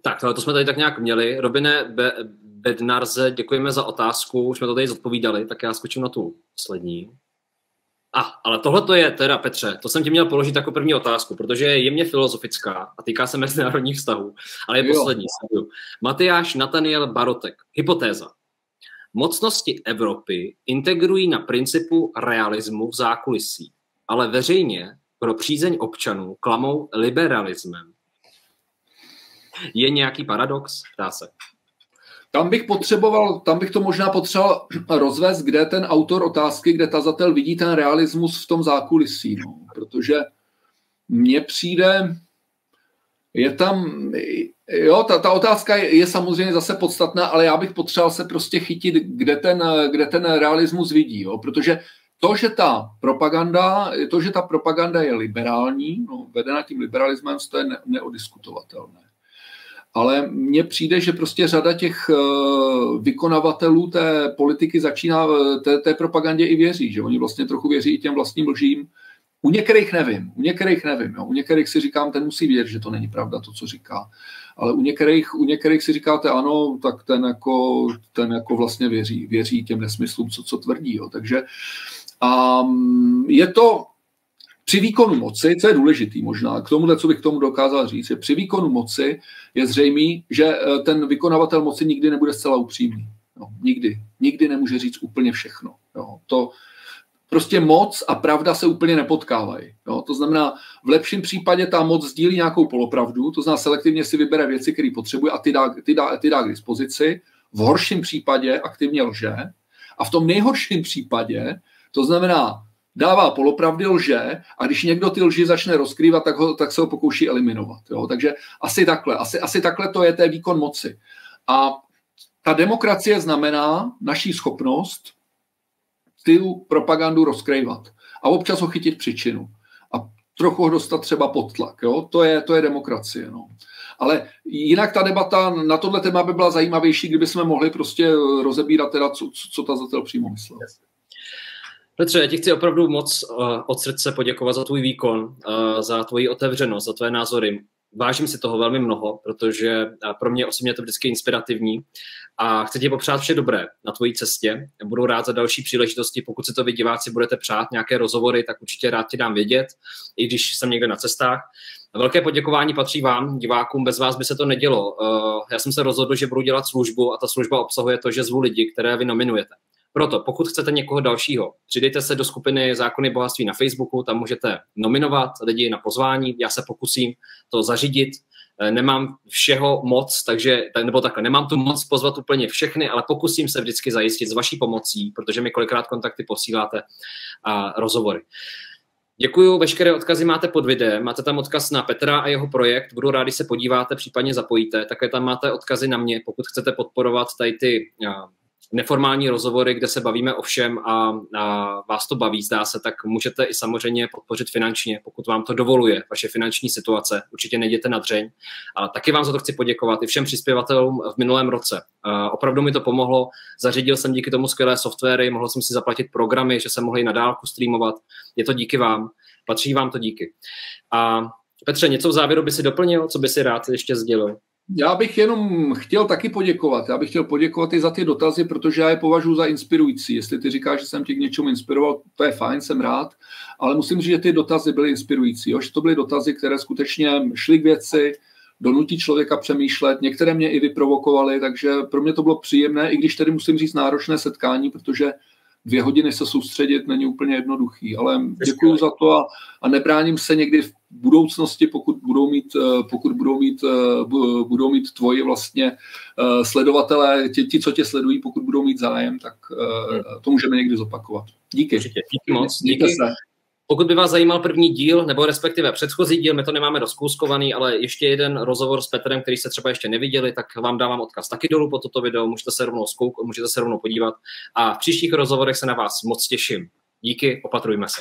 Tak, to jsme tady tak nějak měli. Robine Bednarze, děkujeme za otázku, už jsme to tady zodpovídali, tak já skočím na tu poslední. Ale tohle to je teda, Petře, to jsem ti měl položit jako první otázku, protože je jemně filozofická a týká se mezinárodních vztahů, ale je poslední. Matyáš Nataniel Barotek. Hypotéza. Mocnosti Evropy integrují na principu realismu v zákulisí, ale veřejně pro přízeň občanů klamou liberalismem. Je nějaký paradox? Ptá se. Tam bych to možná potřeboval rozvést, kde ten autor otázky, kde tazatel vidí ten realismus v tom zákulisí. No. Protože mně přijde, je tam, jo, ta otázka je samozřejmě zase podstatná, ale já bych potřeboval se prostě chytit, kde ten realismus vidí. Jo. Protože to, že ta propaganda je liberální, no, vedena tím liberalismem, to je neodiskutovatelné. Ale mně přijde, že prostě řada těch vykonavatelů té politiky začíná té propagandě i věří, že oni vlastně trochu věří i těm vlastním lžím. U některých nevím. Jo. U některých si říkám, ten musí vědět, že to není pravda, to, co říká. Ale u některých si říkáte ano, tak ten jako vlastně věří těm nesmyslům, co tvrdí. Jo. Takže je to při výkonu moci, co je důležitý možná, k tomuhle, co bych k tomu dokázal říct, je při výkonu moci je zřejmý, že ten vykonavatel moci nikdy nebude zcela upřímný. No, nikdy nemůže říct úplně všechno. Jo. To prostě moc a pravda se úplně nepotkávají. Jo. To znamená, v lepším případě ta moc sdílí nějakou polopravdu, to znamená selektivně si vybere věci, které potřebuje a ty dá k dispozici. V horším případě aktivně lže a v tom nejhorším případě, to znamená, dává polopravdy, lže a když někdo ty lži začne rozkrývat, tak se ho pokouší eliminovat. Jo? Takže asi takhle to je ten výkon moci. A ta demokracie znamená naší schopnost tu propagandu rozkrývat a občas ho chytit příčinu a trochu ho dostat třeba pod tlak. Jo? To je demokracie. No. Ale jinak ta debata na tohle téma by byla zajímavější, kdyby jsme mohli prostě rozebírat teda, co tazatel přímo myslel. Petře, já ti chci opravdu moc od srdce poděkovat za tvůj výkon, za tvoji otevřenost, za tvoje názory. Vážím si toho velmi mnoho, protože pro mě osobně je to vždycky inspirativní a chci ti popřát vše dobré na tvojí cestě. Budu rád za další příležitosti, pokud si to vy diváci budete přát nějaké rozhovory, tak určitě rád ti dám vědět, i když jsem někde na cestách. Velké poděkování patří vám, divákům, bez vás by se to nedělo. Já jsem se rozhodl, že budu dělat službu a ta služba obsahuje to, že zvu lidi, které vy nominujete. Proto, pokud chcete někoho dalšího, přidejte se do skupiny Zákony bohatství na Facebooku, tam můžete nominovat lidi na pozvání, já se pokusím to zařídit, nemám všeho moc, nebo takhle, nemám tu moc pozvat úplně všechny, ale pokusím se vždycky zajistit s vaší pomocí, protože mi kolikrát kontakty posíláte a rozhovory. Děkuju, veškeré odkazy máte pod videem, máte tam odkaz na Petra a jeho projekt, budu rád, když se podíváte, případně zapojíte, také tam máte odkazy na mě, pokud chcete podporovat tady ty neformální rozhovory, kde se bavíme o všem a vás to baví, zdá se, tak můžete i samozřejmě podpořit finančně, pokud vám to dovoluje vaše finanční situace. Určitě nejděte na dřeň. Ale taky vám za to chci poděkovat i všem přispěvatelům v minulém roce. Opravdu mi to pomohlo. Zařídil jsem díky tomu skvělé softwary, mohl jsem si zaplatit programy, že jsem mohl i na dálku streamovat. Je to díky vám. Patří vám to díky. A Petře, něco v závěru by si doplnil, co by si rád ještě sdělil? Já bych jenom chtěl taky poděkovat. Já bych chtěl poděkovat i za ty dotazy, protože já je považuji za inspirující. Jestli ty říkáš, že jsem tě k něčemu inspiroval, to je fajn, jsem rád, ale musím říct, že ty dotazy byly inspirující. Jo? Že to byly dotazy, které skutečně šly k věci, donutí člověka přemýšlet. Některé mě i vyprovokovaly, takže pro mě to bylo příjemné, i když tedy musím říct náročné setkání, protože 2 hodiny se soustředit není úplně jednoduchý, ale děkuju za to a nebráním se někdy v budoucnosti, pokud budou mít tvoji vlastně sledovatelé, ti, co tě sledují, pokud budou mít zájem, tak to můžeme někdy zopakovat. Díky. Určitě. Díky moc. Díky. Pokud by vás zajímal první díl, nebo respektive předchozí díl, my to nemáme rozkouskovaný, ale ještě jeden rozhovor s Petrem, který jste třeba ještě neviděli, tak vám dávám odkaz taky dolů po toto video, můžete se rovnou podívat a v příštích rozhovorech se na vás moc těším. Díky, opatrujme se.